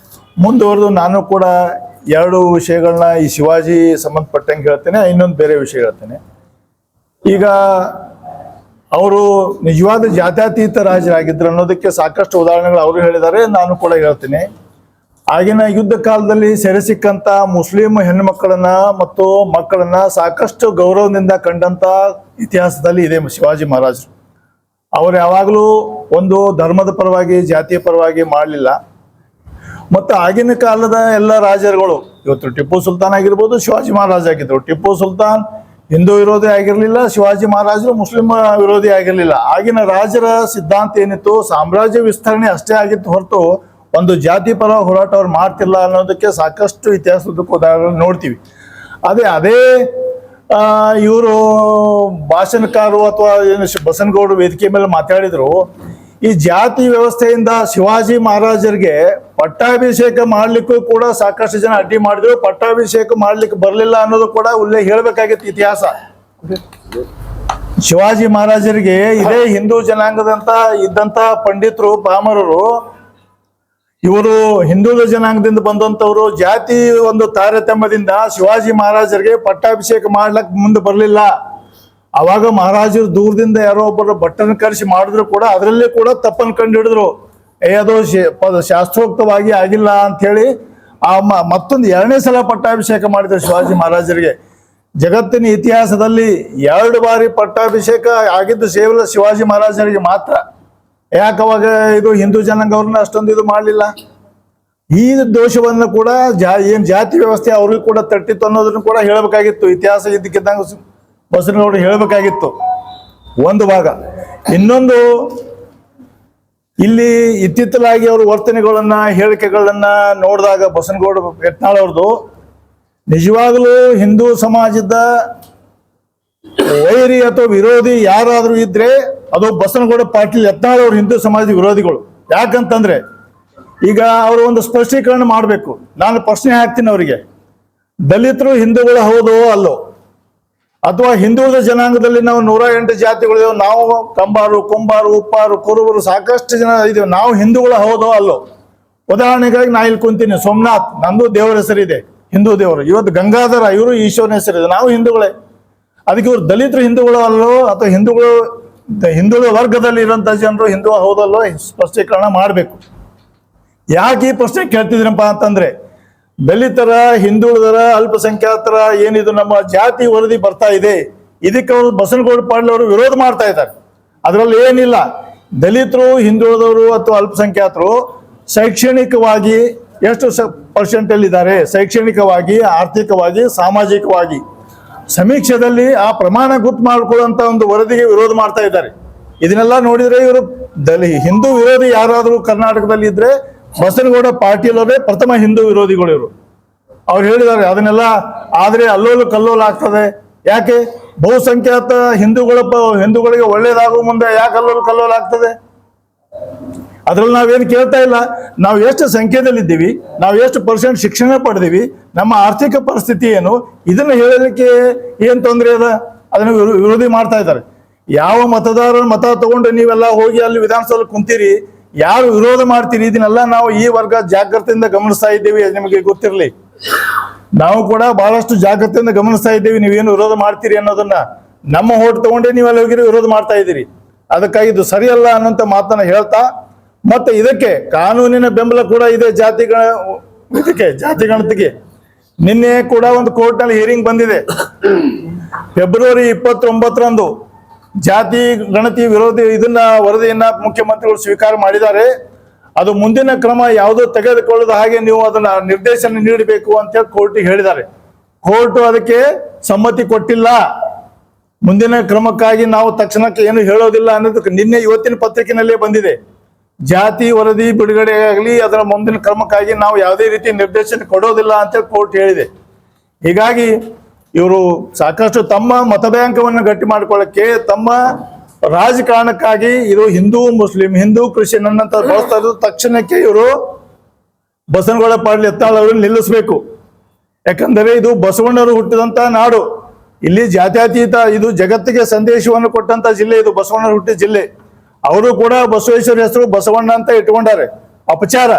ಮುಂದುವರೆದು ನಾನು ಕೂಡ 2 ವಿಷಯಗಳನ್ನ ಈ ಶಿವಾಜಿ ಸಂಬಂಧಪಟ್ಟಂಗೆ ಹೇಳ್ತೇನೆ, ಇನ್ನೊಂದು ಬೇರೆ ವಿಷಯ ಹೇಳ್ತೇನೆ. ಈಗ ಅವರು ನಿಜವಾದ ಜಾತ್ಯತೀತ ರಾಜರಾಗಿದ್ರು ಅನ್ನೋದಕ್ಕೆ ಸಾಕಷ್ಟು ಉದಾಹರಣೆಗಳು ಅವರು ಹೇಳಿದ್ದಾರೆ, ನಾನು ಕೂಡ ಹೇಳ್ತೀನಿ. ಆಗಿನ ಯುದ್ಧ ಕಾಲದಲ್ಲಿ ಸೆರೆ ಸಿಕ್ಕಂತ ಮುಸ್ಲಿಂ ಹೆಣ್ಣುಮಕ್ಕಳನ್ನ ಮತ್ತು ಮಕ್ಕಳನ್ನ ಸಾಕಷ್ಟು ಗೌರವದಿಂದ ಕಂಡಂತ ಇತಿಹಾಸದಲ್ಲಿ ಇದೆ ಶಿವಾಜಿ ಮಹಾರಾಜರು. ಅವರು ಯಾವಾಗಲೂ ಒಂದು ಧರ್ಮದ ಪರವಾಗಿ, ಜಾತಿಯ ಪರವಾಗಿ ಮಾಡಲಿಲ್ಲ. ಮತ್ತು ಆಗಿನ ಕಾಲದ ಎಲ್ಲ ರಾಜರುಗಳು, ಇವತ್ತು ಟಿಪ್ಪು ಸುಲ್ತಾನ್ ಆಗಿರ್ಬೋದು, ಶಿವಾಜಿ ಮಹಾರಾಜ್ ಆಗಿದ್ರು. ಟಿಪ್ಪು ಸುಲ್ತಾನ್ ಹಿಂದೂ ವಿರೋಧಿ ಆಗಿರಲಿಲ್ಲ, ಶಿವಾಜಿ ಮಹಾರಾಜರು ಮುಸ್ಲಿಂ ವಿರೋಧಿ ಆಗಿರಲಿಲ್ಲ. ಆಗಿನ ರಾಜರ ಸಿದ್ಧಾಂತ ಏನಿತ್ತು, ಸಾಮ್ರಾಜ್ಯ ವಿಸ್ತರಣೆ ಅಷ್ಟೇ ಆಗಿತ್ತು ಹೊರತು ಒಂದು ಜಾತಿ ಪರ ಹೋರಾಟ ಅವ್ರು ಮಾಡ್ತಿಲ್ಲ ಅನ್ನೋದಕ್ಕೆ ಸಾಕಷ್ಟು ಇತಿಹಾಸದ ಉದಾಹರಣೆ ನೋಡ್ತೀವಿ. ಅದೇ ಇವರು ಭಾಷಣಕಾರರು ಅಥವಾ ಏನು ಬಸನಗೌಡರು ವೇದಿಕೆ ಮೇಲೆ ಮಾತಾಡಿದ್ರು, ಈ ಜಾತಿ ವ್ಯವಸ್ಥೆಯಿಂದ ಶಿವಾಜಿ ಮಹಾರಾಜರಿಗೆ ಪಟ್ಟಾಭಿಷೇಕ ಮಾಡ್ಲಿಕ್ಕೂ ಕೂಡ ಸಾಕಷ್ಟು ಜನ ಅಡ್ಡಿ ಮಾಡಿದ್ರು. ಪಟ್ಟಾಭಿಷೇಕ ಮಾಡ್ಲಿಕ್ಕೆ ಬರಲಿಲ್ಲ ಅನ್ನೋದು ಕೂಡ ಹೇಳಬೇಕಾಗಿತ್ತು ಇತಿಹಾಸ. ಶಿವಾಜಿ ಮಹಾರಾಜರಿಗೆ ಇದೇ ಹಿಂದೂ ಜನಾಂಗದಂತ ಇದ್ದಂತ ಪಂಡಿತರು, ಪಾಮರರು, ಇವರು ಹಿಂದೂ ಜನಾಂಗದಿಂದ ಬಂದಂತವ್ರು, ಜಾತಿ ಒಂದು ತಾರತಮ್ಯದಿಂದ ಶಿವಾಜಿ ಮಹಾರಾಜರಿಗೆ ಪಟ್ಟಾಭಿಷೇಕ ಮಾಡ್ಲಕ್ ಮುಂದೆ ಬರಲಿಲ್ಲ. ಅವಾಗ ಮಹಾರಾಜರು ದೂರದಿಂದ ಯಾರೋ ಒಬ್ಬರು ಭಟ್ಟನ ಕರೆಸಿ ಮಾಡಿದ್ರು ಕೂಡ ಅದರಲ್ಲೇ ಕೂಡ ತಪ್ಪನ್ನು ಕಂಡು ಹಿಡಿದ್ರು. ಅದು ಶಾಸ್ತ್ರೋಕ್ತವಾಗಿ ಆಗಿಲ್ಲ ಅಂತ ಹೇಳಿ ಮತ್ತೊಂದು 2ನೇ ಸಲ ಪಟ್ಟಾಭಿಷೇಕ ಮಾಡಿದ್ರು ಶಿವಾಜಿ ಮಹಾರಾಜರಿಗೆ. ಜಗತ್ತಿನ ಇತಿಹಾಸದಲ್ಲಿ 2 ಬಾರಿ ಪಟ್ಟಾಭಿಷೇಕ ಆಗಿದ್ದು ಕೇವಲ ಶಿವಾಜಿ ಮಹಾರಾಜರಿಗೆ ಮಾತ್ರ. ಯಾಕವಾಗ ಇದು ಹಿಂದೂ ಜನಾಂಗ ಅವ್ರನ್ನ ಅಷ್ಟೊಂದು ಇದು ಮಾಡಲಿಲ್ಲ. ಈ ದೋಷವನ್ನು ಕೂಡ ಏನ್ ಜಾತಿ ವ್ಯವಸ್ಥೆ ಅವ್ರಿಗೂ ಕೂಡ ತಟ್ಟಿತ್ತು ಅನ್ನೋದನ್ನು ಕೂಡ ಹೇಳಬೇಕಾಗಿತ್ತು. ಇತಿಹಾಸ ಇದ್ದಕ್ಕಿದ್ದಂಗ ಬಸವನಗೌಡರು ಹೇಳಬೇಕಾಗಿತ್ತು ಒಂದು ಭಾಗ. ಇನ್ನೊಂದು, ಇಲ್ಲಿ ಇತ್ತಿತ್ತಲಾಗಿ ಅವ್ರ ವರ್ತನೆಗಳನ್ನ ಹೇಳಿಕೆಗಳನ್ನ ನೋಡಿದಾಗ ಬಸವನಗೌಡ ಯತ್ನಾಳ್ ಅವ್ರದ್ದು ನಿಜವಾಗಲೂ ಹಿಂದೂ ಸಮಾಜದ ವೈರಿ ಅಥವಾ ವಿರೋಧಿ ಯಾರಾದ್ರೂ ಇದ್ರೆ ಅದು ಬಸವನಗೌಡ ಪಾಟೀಲ್ ಯತ್ನಾಳ್ ಅವರು ಹಿಂದೂ ಸಮಾಜದ ವಿರೋಧಿಗಳು. ಯಾಕಂತಂದ್ರೆ ಈಗ ಅವರು ಒಂದು ಸ್ಪಷ್ಟೀಕರಣ ಮಾಡಬೇಕು. ನಾನು ಪ್ರಶ್ನೆ ಹಾಕ್ತೀನಿ ಅವರಿಗೆ, ದಲಿತರು ಹಿಂದೂಗಳು ಹೌದೋ ಅಲ್ಲೋ, ಅಥವಾ ಹಿಂದುಳಿದ ಜನಾಂಗದಲ್ಲಿ ನಾವು 108 ಜಾತಿಗಳಿದ್ದೇವೆ, ನಾವು ಕಂಬಾರು, ಕುಂಬಾರು, ಉಪ್ಪಾರು, ಕುರುಬರು ಸಾಕಷ್ಟು ಜನ ಇದ್ದೇವೆ, ನಾವು ಹಿಂದೂಗಳು ಹೌದೋ ಅಲ್ಲೋ. ಉದಾಹರಣೆಗಾಗಿ ನಾ ಇಲ್ಲಿ ಕುಂತೀನಿ, ಸೋಮನಾಥ್ ನಂದು ದೇವರ ಹೆಸರಿದೆ, ಹಿಂದೂ ದೇವರು. ಇವತ್ತು ಗಂಗಾಧರ ಇವರು ಈಶ್ವರನ ಹೆಸರಿದೆ, ನಾವು ಹಿಂದೂಗಳೇ. ಅದಕ್ಕೆ ಇವರು ದಲಿತರು ಹಿಂದೂಗಳು ಅಲ್ಲೋ ಅಥವಾ ಹಿಂದುಳಿದ ವರ್ಗದಲ್ಲಿ ಇರುವಂತಹ ಜನರು ಹಿಂದೂ ಹೌದಲ್ಲೋ ಸ್ಪಷ್ಟೀಕರಣ ಮಾಡಬೇಕು. ಯಾಕೆ ಈ ಪ್ರಶ್ನೆ ಕೇಳ್ತಿದ್ರಪ್ಪ ಅಂತಂದ್ರೆ, ದಲಿತರ, ಹಿಂದುಳಿದರ, ಅಲ್ಪಸಂಖ್ಯಾತರ ಏನಿದು ನಮ್ಮ ಜಾತಿ ವರದಿ ಬರ್ತಾ ಇದೆ, ಇದಕ್ಕೆ ಅವರು ಬಸವನಗೌಡ ಪಾಟೀಲ್ ಅವರು ವಿರೋಧ ಮಾಡ್ತಾ ಇದ್ದಾರೆ. ಅದರಲ್ಲಿ ಏನಿಲ್ಲ, ದಲಿತರು, ಹಿಂದುಳಿದವರು ಅಥವಾ ಅಲ್ಪಸಂಖ್ಯಾತರು ಶೈಕ್ಷಣಿಕವಾಗಿ ಎಷ್ಟು ಪರ್ಸೆಂಟಲ್ಲಿ ಇದ್ದಾರೆ, ಶೈಕ್ಷಣಿಕವಾಗಿ, ಆರ್ಥಿಕವಾಗಿ, ಸಾಮಾಜಿಕವಾಗಿ ಸಮೀಕ್ಷೆಯಲ್ಲಿ ಆ ಪ್ರಮಾಣ ಗುರ್ತು ಮಾಡಿಕೊಳ್ಳುವಂತ ಒಂದು ವರದಿಗೆ ವಿರೋಧ ಮಾಡ್ತಾ ಇದ್ದಾರೆ. ಇದನ್ನೆಲ್ಲ ನೋಡಿದ್ರೆ ಇವರು ಹಿಂದೂ ವಿರೋಧಿ ಯಾರಾದರೂ ಕರ್ನಾಟಕದಲ್ಲಿ ಇದ್ರೆ ಬಸವನಗೌಡ ಪಾಟೀಲ್ ಅವರೇ ಪ್ರಥಮ ಹಿಂದೂ ವಿರೋಧಿಗಳು ಇವರು. ಅವ್ರು ಹೇಳಿದ್ದಾರೆ ಅದನ್ನೆಲ್ಲ. ಆದ್ರೆ ಅಲ್ಲೋಲು ಕಲ್ಲೋಲು ಆಗ್ತದೆ. ಯಾಕೆ ಬಹುಸಂಖ್ಯಾತ ಹಿಂದೂಗಳಿಗೆ ಒಳ್ಳೇದಾಗುವ ಮುಂದೆ ಯಾಕೆ ಅಲ್ಲೋಲು ಕಲ್ಲೋಲು ಆಗ್ತದೆ? ಅದ್ರಲ್ಲಿ ನಾವೇನು ಕೇಳ್ತಾ ಇಲ್ಲ. ನಾವು ಎಷ್ಟು ಸಂಖ್ಯೆದಲ್ಲಿದ್ದೀವಿ, ನಾವು ಎಷ್ಟು ಪರ್ಸೆಂಟ್ ಶಿಕ್ಷಣ ಪಡೆದಿವಿ, ನಮ್ಮ ಆರ್ಥಿಕ ಪರಿಸ್ಥಿತಿ ಏನು, ಇದನ್ನ ಹೇಳಲಿಕ್ಕೆ ಏನ್ ತೊಂದರೆ ಅದ? ಅದನ್ನು ವಿರೋಧಿ ಮಾಡ್ತಾ ಇದ್ದಾರೆ. ಯಾವ ಮತದಾರರ ಮತ ತಗೊಂಡು ನೀವೆಲ್ಲ ಹೋಗಿ ಅಲ್ಲಿ ವಿಧಾನಸೌಧ ಕುಂತೀರಿ, ಯಾರು ವಿರೋಧ ಮಾಡ್ತೀರಿ, ಇದನ್ನೆಲ್ಲ ನಾವು ಈ ವರ್ಗ ಜಾಗ್ರತೆಯಿಂದ ಗಮನಿಸ್ತಾ ಇದ್ದೀವಿ. ನಿಮಗೆ ಗೊತ್ತಿರಲಿ, ನಾವು ಕೂಡ ಬಹಳಷ್ಟು ಜಾಗ್ರತೆಯಿಂದ ಗಮನಿಸ್ತಾ ಇದ್ದೀವಿ. ನೀವೇನು ವಿರೋಧ ಮಾಡ್ತೀರಿ ಅನ್ನೋದನ್ನ. ನಮ್ಮ ಹೋಟ್ ತಗೊಂಡೇ ನೀವೆಲ್ಲ ಹೋಗಿರಿ ವಿರೋಧ ಮಾಡ್ತಾ ಇದ್ದೀರಿ. ಅದಕ್ಕಾಗಿ ಇದು ಸರಿಯಲ್ಲ ಅನ್ನೋಂಥ ಮಾತನ್ನ ಹೇಳ್ತಾ, ಮತ್ತೆ ಇದಕ್ಕೆ ಕಾನೂನಿನ ಬೆಂಬಲ ಕೂಡ ಇದೆ. ಜಾತಿ ಗಣತಿಗೆ ನಿನ್ನೆ ಕೂಡ ಒಂದು ಕೋರ್ಟ್ ನಲ್ಲಿ ಹಿಯರಿಂಗ್ ಬಂದಿದೆ. ಫೆಬ್ರವರಿ 29ರಂದು ಜಾತಿ ಗಣತಿ ವಿರೋಧಿ ವರದಿಯನ್ನ ಮುಖ್ಯಮಂತ್ರಿಗಳು ಸ್ವೀಕಾರ ಮಾಡಿದ್ದಾರೆ. ಅದು ಮುಂದಿನ ಕ್ರಮ ಯಾವುದೋ ತೆಗೆದುಕೊಳ್ಳದ ಹಾಗೆ ನೀವು ಅದನ್ನ ನಿರ್ದೇಶನ ನೀಡಬೇಕು ಅಂತ ಹೇಳಿ ಕೋರ್ಟಿಗೆ ಹೇಳಿದ್ದಾರೆ. ಕೋರ್ಟ್ ಅದಕ್ಕೆ ಸಮ್ಮತಿ ಕೊಟ್ಟಿಲ್ಲ. ಮುಂದಿನ ಕ್ರಮಕ್ಕಾಗಿ ನಾವು ತಕ್ಷಣಕ್ಕೆ ಏನು ಹೇಳೋದಿಲ್ಲ ಅನ್ನೋದಕ್ಕೆ ನಿನ್ನೆ ಇವತ್ತಿನ ಪತ್ರಿಕೆನಲ್ಲೇ ಬಂದಿದೆ. ಜಾತಿ ವರದಿ ಬಿಡುಗಡೆ ಆಗಲಿ ಅದರ ಮುಂದಿನ ಕ್ರಮಕ್ಕಾಗಿ ನಾವು ಯಾವುದೇ ರೀತಿ ನಿರ್ದೇಶನ ಕೊಡೋದಿಲ್ಲ ಅಂತ ಕೋರ್ಟ್ ಹೇಳಿದೆ. ಹೀಗಾಗಿ ಇವರು ಸಾಕಷ್ಟು ತಮ್ಮ ಮತ ಬ್ಯಾಂಕವನ್ನು ಗಟ್ಟಿ ಮಾಡ್ಕೊಳ್ಳಕ್ಕೆ, ತಮ್ಮ ರಾಜಕಾರಣಕ್ಕಾಗಿ ಇದು ಹಿಂದೂ ಮುಸ್ಲಿಂ, ಹಿಂದೂ ಕ್ರಿಶ್ಚಿಯನ್ ಅನ್ನಂತ ಬಳಸ್ತಾ ಇರೋದು. ತಕ್ಷಣಕ್ಕೆ ಇವರು ಬಸವನಗೌಡ ಪಾಟೀಲ್ ಯತ್ನಾಳ್ ಅವರನ್ನು ನಿಲ್ಲಿಸಬೇಕು. ಯಾಕಂದರೆ ಇದು ಬಸವಣ್ಣರು ಹುಟ್ಟಿದಂತ ನಾಡು. ಇಲ್ಲಿ ಜಾತ್ಯತೀತ, ಇದು ಜಗತ್ತಿಗೆ ಸಂದೇಶವನ್ನು ಕೊಟ್ಟಂತ ಜಿಲ್ಲೆ ಇದು, ಬಸವಣ್ಣರು ಹುಟ್ಟಿದ ಜಿಲ್ಲೆ. ಅವರು ಕೂಡ ಬಸವೇಶ್ವರ ಹೆಸರು ಬಸವಣ್ಣ ಅಂತ ಇಟ್ಕೊಂಡಾರೆ. ಅಪಚಾರ.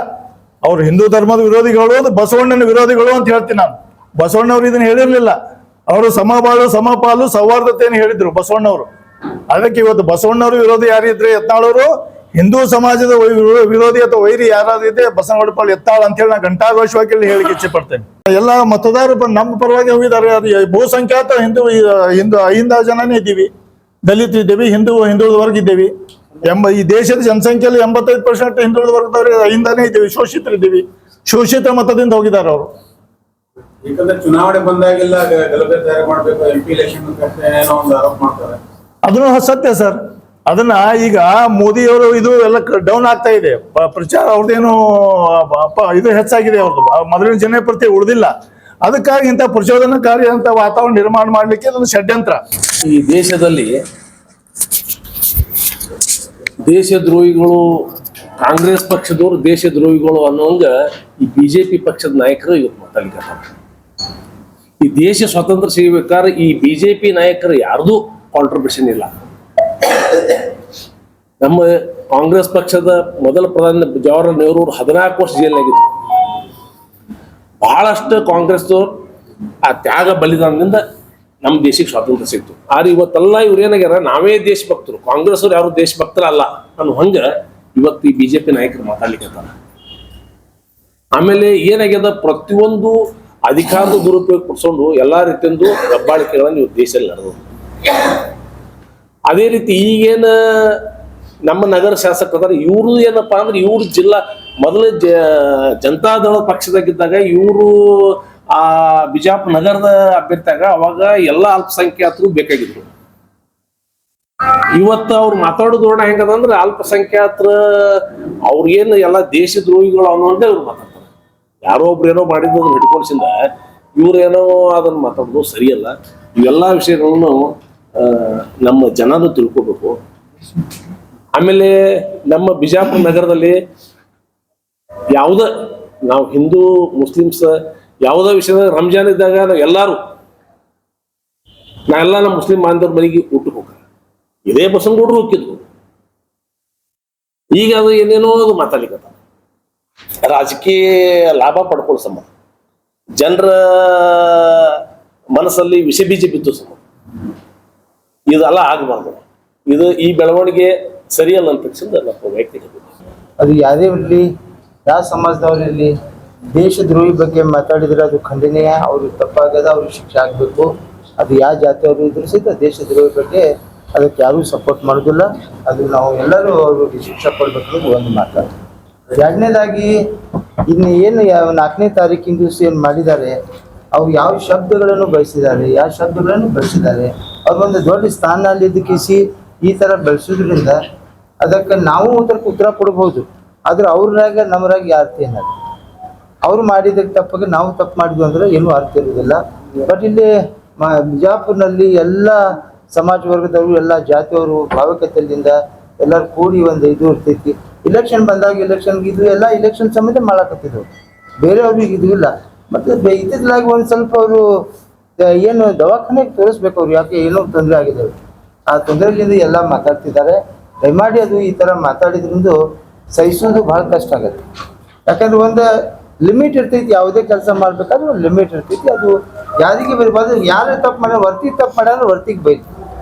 ಅವ್ರು ಹಿಂದೂ ಧರ್ಮದ ವಿರೋಧಿಗಳು, ಬಸವಣ್ಣನ ವಿರೋಧಿಗಳು ಅಂತ ಹೇಳ್ತೀನಿ ನಾನು. ಬಸವಣ್ಣವ್ರು ಇದನ್ನ ಹೇಳಿರ್ಲಿಲ್ಲ. ಅವರು ಸಮಬಾಳು ಸಮಪಾಲು ಸೌಹಾರ್ದತೆಯನ್ನು ಹೇಳಿದ್ರು ಬಸವಣ್ಣವರು. ಅದಕ್ಕೆ ಇವತ್ತು ಬಸವಣ್ಣವರು ವಿರೋಧಿ ಯಾರಿದ್ರೆ ಯತ್ನಾಳವರು, ಹಿಂದೂ ಸಮಾಜದ ವಿರೋಧಿ ಅಥವಾ ವೈರಿ ಯಾರಾದ್ರೂ ಇದ್ರೆ ಬಸವನಗೌಡ ಪಾಟೀಲ್ ಯತ್ನಾಳ್ ಅಂತ ಹೇಳಿ ನಾನು ಘಂಟಾಘೋಷವಾಗಿ ಇಲ್ಲಿ ಹೇಳಿಕ್ಕೆ ಇಚ್ಛೆ ಪಡ್ತೇನೆ. ಎಲ್ಲ ಮತದಾರರು ನಮ್ಮ ಪರವಾಗಿ ಹೋಗಿದ್ದಾರೆ. ಅದು ಬಹುಸಂಖ್ಯಾತ ಅಹಿಂದ ಜನನೇ ಇದ್ದೀವಿ, ದಲಿತ ಇದ್ದೀವಿ, ಹಿಂದುಳಿದ ವರ್ಗ ಇದ್ದೀವಿ. ಈ ದೇಶದ ಜನಸಂಖ್ಯೆಯಲ್ಲಿ 85% ಹಿಂದುಳಿದ ವರ್ಗದವರು ಅಹಿಂದಾನೇ ಇದ್ದೀವಿ, ಶೋಷಿತರಿದ್ದೀವಿ. ಶೋಷಿತ ಮತದಿಂದ ಹೋಗಿದ್ದಾರೆ ಅವರು. ಯಾಕಂದ್ರೆ ಚುನಾವಣೆ ಬಂದಾಗೆಲ್ಲ ಗಲಭೆ ತಯಾರು ಮಾಡಬೇಕು, MP ಎಲೆಕ್ಷನ್ ಏನೋ ಒಂದು ಆರೋಪ ಮಾಡ್ತಾರೆ. ಅದನ್ನು ಸತ್ಯ ಸರ್. ಅದನ್ನ ಈಗ ಮೋದಿ ಅವರು ಇದು ಎಲ್ಲ ಡೌನ್ ಆಗ್ತಾ ಇದೆ ಪ್ರಚಾರ. ಅವ್ರದ್ದೇನು ಇದು ಹೆಚ್ಚಾಗಿದೆ, ಅವ್ರದ್ದು ಮೊದಲಿನ ಜನಪ್ರಿಯತೆ ಉಳಿದಿಲ್ಲ. ಅದಕ್ಕಾಗಿ ಇಂಥ ಪ್ರಚೋದನಕಾರಿ ಅಂತ ವಾತಾವರಣ ನಿರ್ಮಾಣ ಮಾಡ್ಲಿಕ್ಕೆ ಅದೊಂದು ಷಡ್ಯಂತ್ರ. ಈ ದೇಶದಲ್ಲಿ ದೇಶದ್ರೋಹಿಗಳು, ಕಾಂಗ್ರೆಸ್ ಪಕ್ಷದವರು ದೇಶದ್ರೋಹಿಗಳು ಅನ್ನೋಂಗ ಈ ಬಿಜೆಪಿ ಪಕ್ಷದ ನಾಯಕರು ಇವತ್ತು ಮಾತಾಡ್ಲಿಕ್ಕೆ. ಈ ದೇಶ ಸ್ವಾತಂತ್ರ್ಯ ಸಿಗಬೇಕಾದ್ರೆ ಈ ಬಿಜೆಪಿ ನಾಯಕರು ಯಾರ್ದು ಕಾಂಟ್ರಿಬ್ಯೂಷನ್ ಇಲ್ಲ. ನಮ್ಮ ಕಾಂಗ್ರೆಸ್ ಪಕ್ಷದ ಮೊದಲ ಪ್ರಧಾನಿ ಜವಾಹರ್ಲಾಲ್ ನೆಹರು 14 ವರ್ಷ ಜೈಲಿನಾಗಿದ್ರು. ಬಹಳಷ್ಟು ಕಾಂಗ್ರೆಸ್ದವ್ರು ಆ ತ್ಯಾಗ ಬಲಿದಾನದಿಂದ ನಮ್ಮ ದೇಶಕ್ಕೆ ಸ್ವಾತಂತ್ರ್ಯ ಸಿಕ್ತು. ಆದ್ರೆ ಇವತ್ತೆಲ್ಲ ಇವ್ರು ಏನಾಗ್ಯಾರ ನಾವೇ ದೇಶಭಕ್ತರು, ಕಾಂಗ್ರೆಸ್ ಅವ್ರು ಯಾರು ದೇಶಭಕ್ತರ ಅಲ್ಲ ಅನ್ನೋ ಹಂಗ ಇವತ್ತು ಈ ಬಿಜೆಪಿ ನಾಯಕರು ಮಾತಾಡ್ಲಿಕ್ಕೆ. ಆಮೇಲೆ ಏನಾಗ್ಯದ, ಪ್ರತಿಯೊಂದು ಅಧಿಕಾರದ ದುರುಪಯೋಗ ಪಡಿಸ್ಕೊಂಡು ಎಲ್ಲಾ ರೀತಿಯಿಂದ ದಬ್ಬಾಳಿಕೆಗಳನ್ನು ಇವ್ರು ದೇಶದಲ್ಲಿ ನಡೆದು. ಅದೇ ರೀತಿ ಈಗೇನ ನಮ್ಮ ನಗರ ಶಾಸಕರು ಇವರು ಏನಪ್ಪಾ ಅಂದ್ರೆ ಇವ್ರು ಜಿಲ್ಲಾ ಮೊದಲು ಜನತಾದಳ ಪಕ್ಷದಾಗಿದ್ದಾಗ ಇವರು ಆ ಬಿಜಾಪುರ ನಗರದ ಅಭ್ಯರ್ಥಿಯಾಗ ಅವಾಗ ಎಲ್ಲಾ ಅಲ್ಪಸಂಖ್ಯಾತರು ಬೇಕಾಗಿದ್ರು. ಇವತ್ತು ಅವ್ರು ಮಾತಾಡೋ ಧೋರಣೆ ಹೆಂಗದಂದ್ರೆ ಅಲ್ಪಸಂಖ್ಯಾತರ ಅವ್ರಿಗೇನು ಎಲ್ಲ ದೇಶದ್ರೋಹಿಗಳು ಅನ್ನೋಂತೆ ಅವ್ರು ಮಾತಾಡ್ತಾರೆ. ಯಾರೋ ಒಬ್ರು ಏನೋ ಮಾಡಿದ್ದು ಅದನ್ನ ಹಿಡ್ಕೊಂಡ್ಸಿಂದ ಇವ್ರೇನೋ ಅದನ್ನ ಮಾತಾಡೋದು ಸರಿಯಲ್ಲ. ಇವೆಲ್ಲಾ ವಿಷಯಗಳನ್ನು ನಮ್ಮ ಜನರು ತಿಳ್ಕೋಬೇಕು. ಆಮೇಲೆ ನಮ್ಮ ಬಿಜಾಪುರ ನಗರದಲ್ಲಿ ಯಾವುದ ನಾವು ಹಿಂದೂ ಮುಸ್ಲಿಮ್ಸ್ ಯಾವುದೋ ವಿಷಯದ ರಂಜಾನ್ ಇದ್ದಾಗ ನಾವು ಎಲ್ಲಾರು ನಮ್ಮ ಮುಸ್ಲಿಂ ಬಾಂಧವ್ರ ಮನೆಗೆ ಊಟಕ್ಕೆ ಹೋಗ್ತಾರೆ. ಇದೇ ಬಸವನಗೌಡರು ಹೋಗಿದ್ರು. ಈಗ ಅದು ಏನೇನೋ ಅದು ಮಾತಾಡ್ಲಿಕ್ಕೆ ರಾಜಕೀಯ ಲಾಭ ಪಡ್ಕೊಳ್ಳೋ ಸಂಬಂಧ, ಜನರ ಮನಸ್ಸಲ್ಲಿ ವಿಷ ಬೀಜ ಬಿದ್ದು ಸಂಬಂಧ ಇದೆಲ್ಲ ಆಗಬಾರ್ದು. ಇದು ಈ ಬೆಳವಣಿಗೆ ಸರಿಯಲ್ಲ ಅಂತ ನಮ್ಮ ವೈಯಕ್ತಿಕ. ಅದು ಯಾರೇ ಇರಲಿ, ಯಾವ ಸಮಾಜದವರಿರಲಿ, ದೇಶದ್ರೋಹಿ ಬಗ್ಗೆ ಮಾತಾಡಿದ್ರೆ ಅದು ಖಂಡನೀಯ. ಅವ್ರಿಗೆ ತಪ್ಪಾಗದ, ಅವ್ರಿಗೆ ಶಿಕ್ಷೆ ಆಗಬೇಕು. ಅದು ಯಾವ ಜಾತಿಯವರು ಇದ್ರೂ ಸಹಿತ ದೇಶದ್ರೋಹಿ ಬಗ್ಗೆ ಅದಕ್ಕೆ ಯಾರೂ ಸಪೋರ್ಟ್ ಮಾಡೋದಿಲ್ಲ. ಅದು ನಾವು ಎಲ್ಲರೂ ಅವ್ರಿಗೆ ಶಿಕ್ಷೆ ಕೊಡಬೇಕು ಒಂದು ಮಾತು. ಎರಡನೇದಾಗಿ ಇನ್ನು ಏನು 4ನೇ ತಾರೀಕಿನ ದಿವಸ ಏನು ಮಾಡಿದ್ದಾರೆ, ಅವ್ರು ಯಾವ ಶಬ್ದಗಳನ್ನು ಬಳಸಿದ್ದಾರೆ, ಯಾವ ಶಬ್ದಗಳನ್ನು ಬಳಸಿದ್ದಾರೆ, ಅವ್ರು ಒಂದು ದೊಡ್ಡ ಸ್ಥಾನದಲ್ಲಿದ್ದಕ್ಕಿಸಿ ಈ ಥರ ಬೆಳೆಸೋದ್ರಿಂದ ಅದಕ್ಕೆ ನಾವು ಅದಕ್ಕೆ ಉತ್ತರ ಕೊಡ್ಬೋದು. ಆದ್ರೆ ಅವ್ರಾಗ ನಮ್ಮರಾಗ ಯಾರ್ಥ ಏನಾದ್ರು ಅವ್ರು ಮಾಡಿದ್ದಕ್ಕೆ ತಪ್ಪಾಗ ನಾವು ತಪ್ಪು ಮಾಡಿದ್ವಿ ಅಂದ್ರೆ ಏನೂ ಅರ್ಥ ಇರೋದಿಲ್ಲ. ಬಟ್ ಇಲ್ಲಿ ಬಿಜಾಪುರ್ನಲ್ಲಿ ಎಲ್ಲ ಸಮಾಜ ವರ್ಗದವರು, ಎಲ್ಲ ಜಾತಿಯವರು ಭಾವೈಕ್ಯತೆಯಿಂದ ಎಲ್ಲರೂ ಕೂಡಿ ಒಂದು ಇದು ಇರ್ತೈತಿ. ಇಲೆಕ್ಷನ್ ಬಂದಾಗ ಇಲೆಕ್ಷನ್ಗೆ ಇದು ಎಲ್ಲ ಇಲೆಕ್ಷನ್ ಸಂಬಂಧ ಮಾಡಕತ್ತಿದ್ರು, ಬೇರೆಯವ್ರಿಗೆ ಇದು ಇಲ್ಲ. ಮತ್ತು ಇತ್ತಿತ್ತಲಾಗಿ ಒಂದು ಸ್ವಲ್ಪ ಅವರು ಏನು ದವಾಖಾನೆಗೆ ತೋರಿಸ್ಬೇಕು ಅವ್ರು, ಯಾಕೆ ಏನೋ ತೊಂದರೆ ಆಗಿದೆ, ಆ ತೊಂದರೆಯಿಂದ ಎಲ್ಲ ಮಾತಾಡ್ತಿದ್ದಾರೆ. ದಯಮಾಡಿ ಅದು ಈ ಥರ ಮಾತಾಡಿದ್ರಿಂದ ಸಹಿಸೋದು ಭಾಳ ಕಷ್ಟ ಆಗುತ್ತೆ. ಯಾಕಂದ್ರೆ ಒಂದು ಲಿಮಿಟ್ ಇರ್ತೈತಿ, ಯಾವುದೇ ಕೆಲಸ ಮಾಡ್ಬೇಕಾದ್ರೆ ಒಂದು ಲಿಮಿಟ್ ಇರ್ತೈತಿ. ಅದು ಯಾರಿಗೆ ಬರಬಾರ್ದು. ಯಾರು ತಪ್ಪು ಮಾಡ್ಯಾರ, ವರ್ತಿಗೆ ತಪ್ಪು ಮಾಡ್ಯಾರ ವರ್ತಿಗೆ ಬೈದು,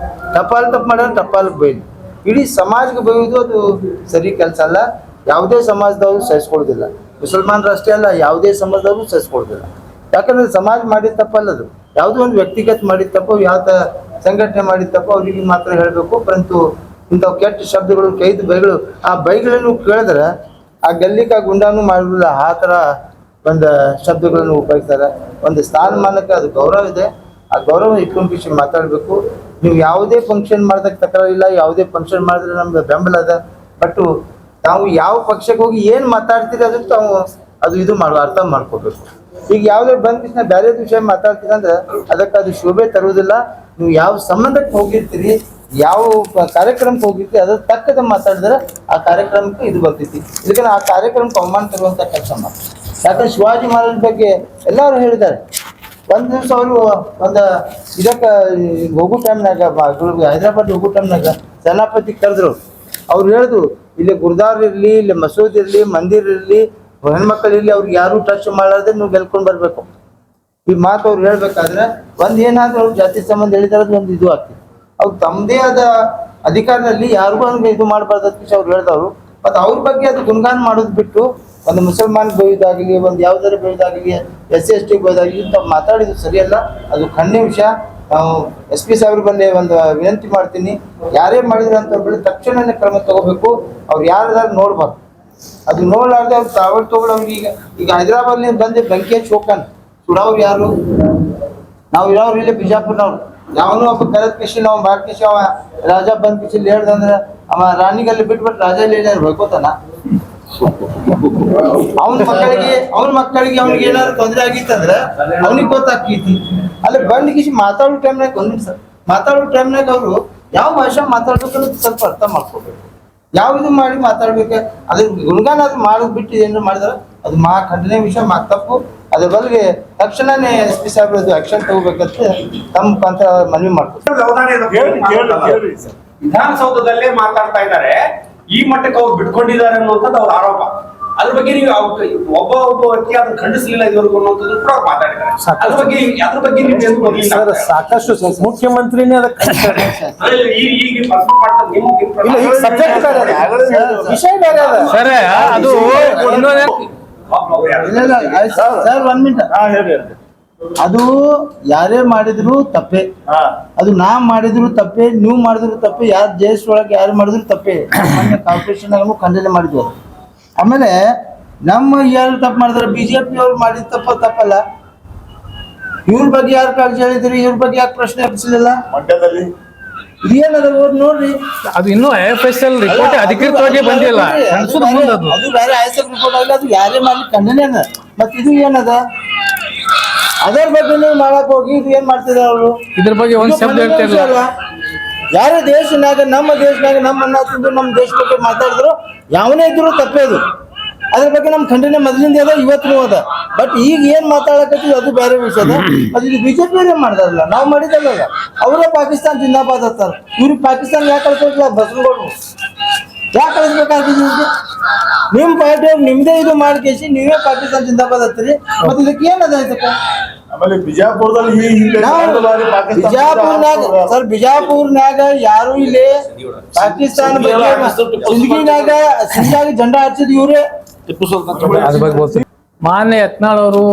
ಟಪಾಲ್ ತಪ್ಪು ಮಾಡ್ಯಾರ ಟಪಾಲಿಗೆ ಬೈದು, ಇಡೀ ಸಮಾಜಕ್ಕೆ ಬೈಯೋದು ಅದು ಸರಿ ಕೆಲಸ ಅಲ್ಲ. ಯಾವುದೇ ಸಮಾಜದವರು ಸಹಿಸ್ಕೊಳ್ಳೋದಿಲ್ಲ, ಮುಸಲ್ಮಾನರು ಅಷ್ಟೇ ಅಲ್ಲ, ಯಾವುದೇ ಸಮಾಜದವರು ಸಹಿಸ್ಕೊಳ್ಳೋದಿಲ್ಲ. ಯಾಕಂದ್ರೆ ಸಮಾಜ ಮಾಡಿದ ತಪ್ಪಲ್ಲದು, ಯಾವುದೋ ಒಂದು ವ್ಯಕ್ತಿಗತ ಮಾಡಿದ ತಪ್ಪು, ಯಾವ ಸಂಘಟನೆ ಮಾಡಿದ ತಪ್ಪು ಅವ್ರಿಗೆ ಮಾತ್ರ ಹೇಳಬೇಕು. ಪರಂತು ಇಂಥವು ಕೆಟ್ಟ ಶಬ್ದಗಳು, ಕೈದು ಬೈಗಳು, ಆ ಬೈಗಳನ್ನು ಕೇಳಿದ್ರೆ ಆ ಗಲ್ಲಿಕ ಗುಂಡಾನು ಮಾಡಿರಲಿಲ್ಲ, ಆ ಥರ ಒಂದು ಶಬ್ದಗಳನ್ನು ಉಪಯೋಗಿಸ್ತಾರೆ. ಒಂದು ಸ್ಥಾನಮಾನಕ್ಕೆ ಅದು ಗೌರವ ಇದೆ, ಆ ಗೌರವ ಇಟ್ಕೊಂಡು ಮಾತಾಡಬೇಕು. ನೀವು ಯಾವುದೇ ಫಂಕ್ಷನ್ ಮಾಡಿದಾಗ ತಕರಾರಿಲ್ಲ, ಯಾವುದೇ ಫಂಕ್ಷನ್ ಮಾಡಿದ್ರೆ ನಮ್ಗೆ ಬೆಂಬಲ ಅದ. ಬಟ್ ನಾವು ಯಾವ ಪಕ್ಷಕ್ಕೆ ಹೋಗಿ ಏನು ಮಾತಾಡ್ತೀರಿ ಅದಕ್ಕೆ ನಾವು ಅದು ಇದು ಅರ್ಥ ಮಾಡ್ಕೋಬೇಕು. ಈಗ ಯಾವುದೇ ಬಂದ ತಕ್ಷಣ ಬೇರೆ ವಿಷಯ ಮಾತಾಡ್ತೀರಿ ಅಂದ್ರೆ ಅದಕ್ಕೆ ಅದು ಶೋಭೆ ತರುವುದಿಲ್ಲ. ನೀವು ಯಾವ ಸಂಬಂಧಕ್ಕೆ ಹೋಗಿರ್ತೀರಿ, ಯಾವ ಕಾರ್ಯಕ್ರಮಕ್ಕೆ ಹೋಗಿರ್ತೀರಿ ಅದ್ರ ತಕ್ಕದ ಮಾತಾಡಿದ್ರೆ ಆ ಕಾರ್ಯಕ್ರಮಕ್ಕೆ ಇದು ಬರ್ತೈತಿ. ಇದಕ್ಕೆ ಆ ಕಾರ್ಯಕ್ರಮಕ್ಕೆ ಅವಮಾನ ತರುವಂಥ ಕೆಲಸ ಮಾಡಿ. ಯಾಕಂದ್ರೆ ಶಿವಾಜಿ ಮಹಾರಾಜ್ ಬಗ್ಗೆ ಎಲ್ಲರೂ ಹೇಳಿದ್ದಾರೆ. ಒಂದು ದಿವಸ ಅವರು ಒಂದು ಇದಕ್ಕೆ ಹೋಗೋ ಟೈಮ್ನಾಗ, ಹೈದರಾಬಾದ್ ಹೋಗೋ ಟೈಮ್ನಾಗ ಸೇನಾಪತಿ ಕರೆದ್ರು. ಅವ್ರು ಹೇಳಿದ್ರು, ಇಲ್ಲಿ ಗುರುದಾರ್ ಇರಲಿ, ಇಲ್ಲಿ ಮಸೂದ್ ಇರಲಿ, ಮಂದಿರ್ ಇರಲಿ, ಹೆಣ್ಮಕ್ಳಿರಲಿ, ಅವ್ರಿಗೆ ಯಾರು ಟಚ್ ಮಾಡಾರ್ದೆ ನೀವು ಗೆಲ್ಕೊಂಡು ಬರಬೇಕು. ಈ ಮಾತು ಅವ್ರು ಹೇಳ್ಬೇಕಾದ್ರೆ ಒಂದು ಏನಾದರೂ ಅವ್ರು ಜಾತಿ ಸಂಬಂಧ ಹೇಳಿದಾರೆ ಒಂದು ಇದು ಆಗ್ತದೆ. ಅವ್ರು ತಮ್ಮದೇ ಆದ ಅಧಿಕಾರದಲ್ಲಿ ಯಾರಿಗೂ ಹಂಗೆ ಇದು ಮಾಡಬಾರ್ದು ಅಂತ ಅವ್ರು ಹೇಳಿದವರು. ಮತ್ತು ಅವ್ರ ಬಗ್ಗೆ ಅದು ಗುಣಗಾನ ಮಾಡೋದು ಬಿಟ್ಟು ಒಂದು ಮುಸಲ್ಮಾನ್ ಬೈಯೋದಾಗಲಿ, ಒಂದು ಯಾವುದಾರ ಬೈಯೋದಾಗಲಿ, SC/ST ಬೈಯೋದಾಗಲಿ ತಾವು ಮಾತಾಡಿದ್ದು ಸರಿಯಲ್ಲ. ಅದು ಖಂಡನೀಯ ವಿಷಯ. ನಾವು SP ಸಾಹೇಬ್ರ ಬಳಿ ಒಂದು ವಿನಂತಿ ಮಾಡ್ತೀನಿ, ಯಾರೇ ಮಾಡಿದ್ರು ಅಂತ ಬಳಿ ತಕ್ಷಣನೇ ಕ್ರಮ ತಗೋಬೇಕು. ಅವ್ರು ಯಾರ್ದಾರು ನೋಡ್ಬಾರ್ದು. ಅದು ನೋಡ್ಲಾರ್ದೆ ಅವ್ರು ತಾವಡ್ ತಗೊಳ್ಳೋ. ಈಗ ಹೈದರಾಬಾದ್ನಿಂದ ಬಂದು ಬೆಂಕಿ ಹಚ್ಚಿ ಹೋಗ್ತಾನೆ, ಸುಡೋರು ಯಾರು? ನಾವು ಇರೋರು ಇಲ್ಲೇ ಬಿಜಾಪುರ್ನವ್ರು. ಯಾವನೂ ಒಬ್ಬ ಕರೆದ್ ಕಿಶಿ ನಾವು ಬಾಳ್ ಕಿಶಿ ಅವ ರಾಜ ಬಂದ್ ಕಿಶಿ ಹೇಳ್ದಂದ್ರೆ ಅವ ರಾಣಿಗಲ್ಲಿ ಬಿಟ್ಬಿಟ್ಟು ರಾಜ ಲೇಡರ್ ಹೋಗ್ಕೋತಾನ. ಅವನ ಮಕ್ಕಳಿಗೆ ಅವ್ನಿಗೆ ಏನಾದ್ರು ತೊಂದರೆ ಆಗಿತ್ತಂದ್ರೆ ಅವ್ನಿಗೆ ಗೊತ್ತಾಗ್ತೈತಿ. ಅಲ್ಲಿ ಬಂದ್ ಕಿಶಿ ಮಾತಾಡೋ ಟೈಮ್ನಾಗ ಮಾತಾಡೋ ಟೈಮ್ನಾಗ ಅವರು ಯಾವ ಭಾಷೆ ಮಾತಾಡ್ಬೇಕನ್ನೋದು ಸ್ವಲ್ಪ ಅರ್ಥ ಮಾಡ್ಕೋಬೇಕು. ಯಾವುದು ಮಾಡಿ ಮಾತಾಡ್ಬೇಕು. ಅದ್ರ ಗುಣಗಾನ ಅದು ಮಾಡೋದು ಬಿಟ್ಟು ಏನಾರು ಮಾಡಿದ್ರೆ ಅದು ಖಂಡನೀಯ ವಿಷಯ, ತಪ್ಪು. ಅದ್ರ ಬದಲಿಗೆ ತಕ್ಷಣನೇ SP ಸಾಹೇಬ್ರದ್ದು ಆಕ್ಷನ್ ತಗೋಬೇಕಂತ ತಮ್ಮ ಮುಖಾಂತರ ಮನವಿ ಮಾಡ್ತಾರೆ. ವಿಧಾನಸೌಧದಲ್ಲೇ ಮಾತಾಡ್ತಾ ಇದ್ದಾರೆ, ಈ ಮಟ್ಟಕ್ಕೆ ಅವ್ರು ಬಿಟ್ಕೊಂಡಿದ್ದಾರೆ ಅನ್ನುವಂಥದ್ದು ಅವ್ರ ಆರೋಪ. ಅದ್ರ ಬಗ್ಗೆ ನೀವು ಒಬ್ಬ ವ್ಯಕ್ತಿ ಅದನ್ನ ಖಂಡಿಸಲಿಲ್ಲ ಇದುವರೆಗೂ ಅನ್ನೋದು ಕೂಡ ಅವ್ರು ಮಾತಾಡಿದ್ದಾರೆ. ಅದ್ರ ಬಗ್ಗೆ ನೀವು ಏನು ಬರ್ಲಿಲ್ಲ? ಸರ್ ಸಾಕಷ್ಟು ಮುಖ್ಯಮಂತ್ರಿನೇ ಅದಕ್ಕೆ ಅದ್ರಲ್ಲಿ ಈಗ ಪರ್ಫೆಕ್ಟ್ ಮಾಡ್ತಾರೆ ಇಲ್ಲ, ಈಗ subject ಬೇರೆ ಅದ. ವಿಷಯ ಬೇರೆ ಅದ. ಸರ್ ಅದು ಸರ್ 1 ಮಿನಿಟ್. ಅದು ಯಾರೇ ಮಾಡಿದ್ರು ತಪ್ಪೇ, ಅದು ನಾ ಮಾಡಿದ್ರು ತಪ್ಪೇ, ನೀವು ಮಾಡಿದ್ರು ತಪ್ಪೇ, ಯಾರು ದೇಶ ಒಳಗೆ ಯಾರು ಮಾಡಿದ್ರು ತಪ್ಪೇ. ಮೊನ್ನೆ ಕಾರ್ಪೊರೇಷನ್ ಖಂಡನೆ ಮಾಡಿದ್ವಿ. ಆಮೇಲೆ ನಮ್ಮ ಯಾರು ತಪ್ಪು ಮಾಡಿದ್ರೆ ಬಿಜೆಪಿ ಅವ್ರು ಮಾಡಿದ ತಪ್ಪಲ್ಲ. ಇವ್ರ ಬಗ್ಗೆ ಯಾರು ಕಾಳಜಿ ಹೇಳಿದ್ರಿ, ಇವ್ರ ಬಗ್ಗೆ ಯಾಕೆ ಪ್ರಶ್ನೆ ಎಬ್ಬಿಸಲಿಲ್ಲ? ಮಂಡ್ಯದಲ್ಲಿ ಇದೇನದ ನೋಡಿ, ಅದು ಇನ್ನೂ IFSL ರಿಪೋರ್ಟ್ ಅಧಿಕೃತವಾಗಿ ಬಂದಿಲ್ಲ. ಅದು ಬೇರೆ IFSL ರಿಪೋರ್ಟ್ ಆಗಲಿ, ಅದು ಯಾರೇ ಮಾಡ್ಲಿ ಖಂಡನೆ ಅದ. ಮತ್ ಇದು ಏನದ ಅದರ ಬಗ್ಗೆ ನೀವು ಮಾಡಕ್ ಹೋಗಿ ಇದು ಏನ್ ಮಾಡ್ತಿದಾರೆ ಅವರು? ಇದ್ರ ಬಗ್ಗೆ ಒಂದ್ ಶಬ್ದ ಹೇಳ್ತಿರ್ಲಿಲ್ಲ. ಯಾರ ದೇಶನಾಗ ನಮ್ಮ ದೇಶನಾಗ ನಮ್ಮ ಅನ್ನ ತಿಂದು ನಮ್ಮ ದೇಶ ಬಗ್ಗೆ ಮಾತಾಡಿದ್ರು ಯಾವನೇ ಇದ್ರು ತಪ್ಪೇ ಅದು. ಅದ್ರ ಬಗ್ಗೆ ನಮ್ ಖಂಡನೆ ಮೊದಲಿಂದ ಅದ, ಇವತ್ತು ಅದ. ಬಟ್ ಈಗ ಏನ್ ಮಾತಾಡಕತ್ತೀವಿ ಅದು ಬೇರೆ ವಿಷಯ ಅದ. ಅದು ಇದು ಬಿಜೆಪಿ ಅವರೇ ಮಾಡ್ದಾರಲ್ಲ, ನಾವು ಮಾಡಿದಲ್ಲ. ಅವರೇ ಪಾಕಿಸ್ತಾನ ಜಿಂದಾಬಾದ್ ಹತ್ತಾರ. ಇವ್ರಿಗೆ ಪಾಕಿಸ್ತಾನ ಯಾಕೆ ಕಳ್ಸೋದಿಲ್ಲ? ಬಸವನಗೌಡರು ಯಾಕೆ ಕಳಿಸ್ಬೇಕಾಗಿದ್ದು? ನಿಮ್ ಪಾರ್ಟಿ ಅವ್ರು ನಿಮ್ದೇ ಇದು ಮಾಡ್ಕೇಸಿ ನೀವೇ ಪಾಕಿಸ್ತಾನ ಜಿಂದಾಬಾದ್ ಹತ್ತೀರಿ. ಮತ್ತೆ ಇದಕ್ಕೆ ಏನದ ಆಯ್ತಪ್ಪ? ಆಮೇಲೆ ಬಿಜಾಪುರದಲ್ಲಿ ಬಿಜಾಪುರ್ನಾಗ ಯಾರು ಇಲ್ಲಿ ಪಾಕಿಸ್ತಾನ ಸಿಂದಗಿನಾಗ ಜೆಂಡಾ ಹಚ್ಚಿದ್ ಇವ್ರೆ. ಅದ್ರ ಬಗ್ಗೆ ಗೊತ್ತು. ಮಾನ್ಯ ಯತ್ನಾಳ್ ಅವರು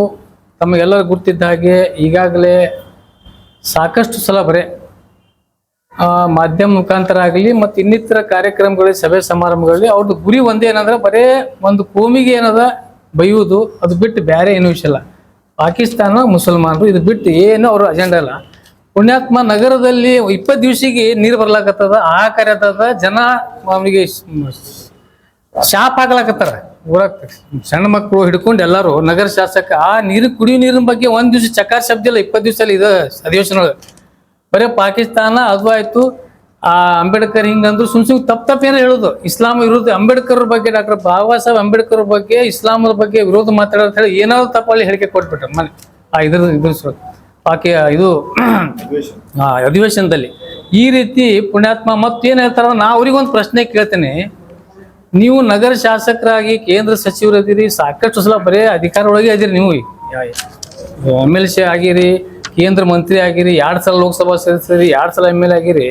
ತಮಗೆಲ್ಲರೂ ಗೊತ್ತಿದ್ದ ಹಾಗೆ ಈಗಾಗಲೇ ಸಾಕಷ್ಟು ಸಲ ಬರೇ ಮಾಧ್ಯಮ ಮುಖಾಂತರ ಆಗಲಿ ಮತ್ತು ಇನ್ನಿತರ ಕಾರ್ಯಕ್ರಮಗಳಲ್ಲಿ ಸಭೆ ಸಮಾರಂಭಗಳಲ್ಲಿ ಅವ್ರದ್ದು ಗುರಿ ಒಂದೇ ಏನಂದ್ರೆ ಬರೇ ಒಂದು ಕೋಮಿಗೆ ಏನದ ಬೈಯುವುದು, ಅದು ಬಿಟ್ಟು ಬೇರೆ ಏನೂ ವಿಷಯ ಇಲ್ಲ. ಪಾಕಿಸ್ತಾನ ಮುಸಲ್ಮಾನರು ಇದು ಬಿಟ್ಟು ಏನು ಅವ್ರ ಅಜೆಂಡಾ ಇಲ್ಲ. ಪುಣ್ಯಾತ್ಮ ನಗರದಲ್ಲಿ 20 ದಿವಸಿಗೆ ನೀರು ಬರ್ಲಾಕತ್ತದ, ಆಹಾಕಾರ ಅದ, ಜನ ಅವನಿಗೆ ಶಾಪ್ ಹಾಕ್ಲಾಕತ್ತಾರ. ಊರಾಗ ಸಣ್ಣ ಮಕ್ಕಳು ಹಿಡ್ಕೊಂಡು ಎಲ್ಲರೂ ನಗರ ಶಾಸಕ ಆ ನೀರು ಕುಡಿಯೋ ನೀರಿನ ಬಗ್ಗೆ ಒಂದ್ ದಿವಸ ಚಕಾರ ಶಬ್ದ ಇಲ್ಲ. 20 ದಿವಸದಲ್ಲಿ ಇದು ಅಧಿವೇಶನ ಬರೀ ಪಾಕಿಸ್ತಾನ ಅದು ಆಯ್ತು. ಆ ಅಂಬೇಡ್ಕರ್ ಹಿಂಗಂದ್ರು ಸುಮ್ ತಪ್ಪೇನೋ ಹೇಳುದು. ಇಸ್ಲಾಂ ವಿರೋಧ ಅಂಬೇಡ್ಕರ್ ಬಗ್ಗೆ, ಡಾಕ್ಟರ್ ಬಾಬಾ ಸಾಹೇಬ್ ಅಂಬೇಡ್ಕರ್ ಬಗ್ಗೆ, ಇಸ್ಲಾಮದ ಬಗ್ಗೆ ವಿರೋಧ ಮಾತಾಡೋದು ಹೇಳಿ ಏನಾದ್ರು ತಪ್ಪಲ್ಲಿ ಹೇಳಿಕೆ ಕೊಟ್ಬಿಟ್ರೆ ಮನೆ ಇದು ಅಧಿವೇಶನದಲ್ಲಿ ಈ ರೀತಿ ಪುಣ್ಯಾತ್ಮ. ಮತ್ತೇನ್ ಹೇಳ್ತಾರ, ನಾ ಅವ್ರಿಗೊಂದು ಪ್ರಶ್ನೆ ಕೇಳ್ತೇನೆ. ನೀವು ನಗರ ಶಾಸಕರಾಗಿ ಕೇಂದ್ರ ಸಚಿವರದಿರಿ, ಸಾಕಷ್ಟು ಸಲ ಬರೇ ಅಧಿಕಾರ ಒಳಗೆ ಅದಿರಿ. ನೀವು MLC ಆಗಿರಿ, ಕೇಂದ್ರ ಮಂತ್ರಿ ಆಗಿರಿ, 2 ಸಲ ಲೋಕಸಭಾ ಸದಸ್ಯರಿ, 2 ಸಲ MLA ಆಗಿರಿ.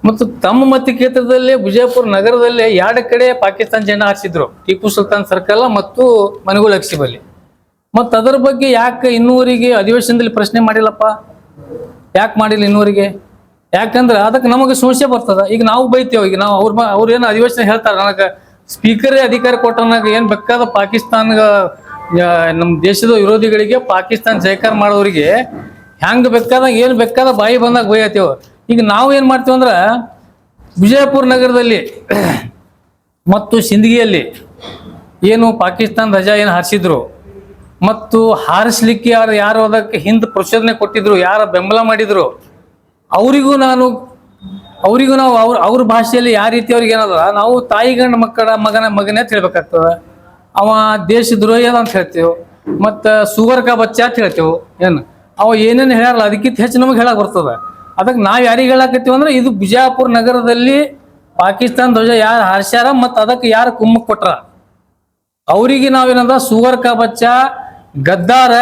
ಮತ್ತು ತಮ್ಮ ಮತಕ್ಷೇತ್ರದಲ್ಲೇ ವಿಜಯಪುರ ನಗರದಲ್ಲೇ 2 ಕಡೆ ಪಾಕಿಸ್ತಾನ ಜೆಂಡಾ ಹಾರಿಸಿದ್ರು, ಟಿಪ್ಪು ಸುಲ್ತಾನ್ ಸರ್ಕಲ್ ಮತ್ತು ಮನಗೋಳ ಅಕ್ಷಿಬಲ್ಲಿ. ಮತ್ತು ಅದರ ಬಗ್ಗೆ ಯಾಕೆ ಇನ್ನೂವರೆಗೆ ಅಧಿವೇಶನದಲ್ಲಿ ಪ್ರಶ್ನೆ ಮಾಡಿಲ್ಲಪ್ಪ? ಯಾಕೆ ಮಾಡಿಲ್ಲ ಇನ್ನೂವರೆಗೆ? ಯಾಕಂದ್ರೆ ಅದಕ್ಕೆ ನಮಗೆ ಸಮಸ್ಯೆ ಬರ್ತದ. ಈಗ ನಾವು ಬೈತೇವೆ, ಈಗ ನಾವು ಅವ್ರು ಏನು ಅಧಿವೇಶನ ಹೇಳ್ತಾರೆ, ನನಗೆ ಸ್ಪೀಕರೇ ಅಧಿಕಾರ ಕೊಟ್ಟನಾಗ ಏನು ಬೇಕಾದ ಪಾಕಿಸ್ತಾನ ನಮ್ಮ ದೇಶದ ವಿರೋಧಿಗಳಿಗೆ ಪಾಕಿಸ್ತಾನ ಜಯಕಾರ ಮಾಡೋರಿಗೆ ಹೆಂಗೆ ಬೇಕಾದಾಗ ಏನು ಬೇಕಾದ ಬಾಯಿ ಬಂದಾಗ ಬೈಯತ್ತೇವ. ಈಗ ನಾವು ಏನು ಮಾಡ್ತೀವಿ ಅಂದ್ರೆ ವಿಜಯಪುರ ನಗರದಲ್ಲಿ ಮತ್ತು ಸಿಂದಗಿಯಲ್ಲಿ ಏನು ಪಾಕಿಸ್ತಾನ ಧ್ವಜ ಏನು ಹಾರಿಸಿದ್ರು ಮತ್ತು ಹಾರಿಸ್ಲಿಕ್ಕೆ ಯಾರು ಅದಕ್ಕೆ ಹಿಂದೆ ಪ್ರಚೋದನೆ ಕೊಟ್ಟಿದ್ರು, ಯಾರು ಬೆಂಬಲ ಮಾಡಿದ್ರು, ಅವರಿಗೂ ನಾವು ಅವ್ರ ಭಾಷೆಯಲ್ಲಿ ಯಾವ ರೀತಿ ಅವ್ರಿಗೆ ಏನದ, ನಾವು ತಾಯಿ ಗಂಡ ಮಗನೇ ಅಂತ ಹೇಳ್ಬೇಕಾಗ್ತದ. ಅವ ದೇಶ ದ್ರೋಹಿ ಅದ ಅಂತ ಹೇಳ್ತೇವೆ, ಮತ್ತು ಸುಗರ್ ಕಾ ಬಚ್ಚ ಅಂತ ಹೇಳ್ತೇವೆ. ಏನು ಅವ ಏನೇನು ಹೇಳಲ್ಲ ಅದಕ್ಕಿಂತ ಹೆಚ್ಚು ನಮಗೆ ಹೇಳಕ್ ಬರ್ತದ. ಅದಕ್ಕೆ ನಾವು ಯಾರಿಗೆ ಹೇಳಕತ್ತೀವಿ ಅಂದ್ರೆ ಇದು ಬಿಜಾಪುರ ನಗರದಲ್ಲಿ ಪಾಕಿಸ್ತಾನ ಧ್ವಜ ಯಾರು ಹಾರಿಸ್ಯಾರ ಮತ್ತು ಅದಕ್ಕೆ ಯಾರು ಕುಮ್ಮಕ್ ಕೊಟ್ರ ಅವರಿಗೆ ನಾವೇನದ ಸುಗರ್ ಕಾ ಬಚ್ಚ, ಗದ್ದಾರ,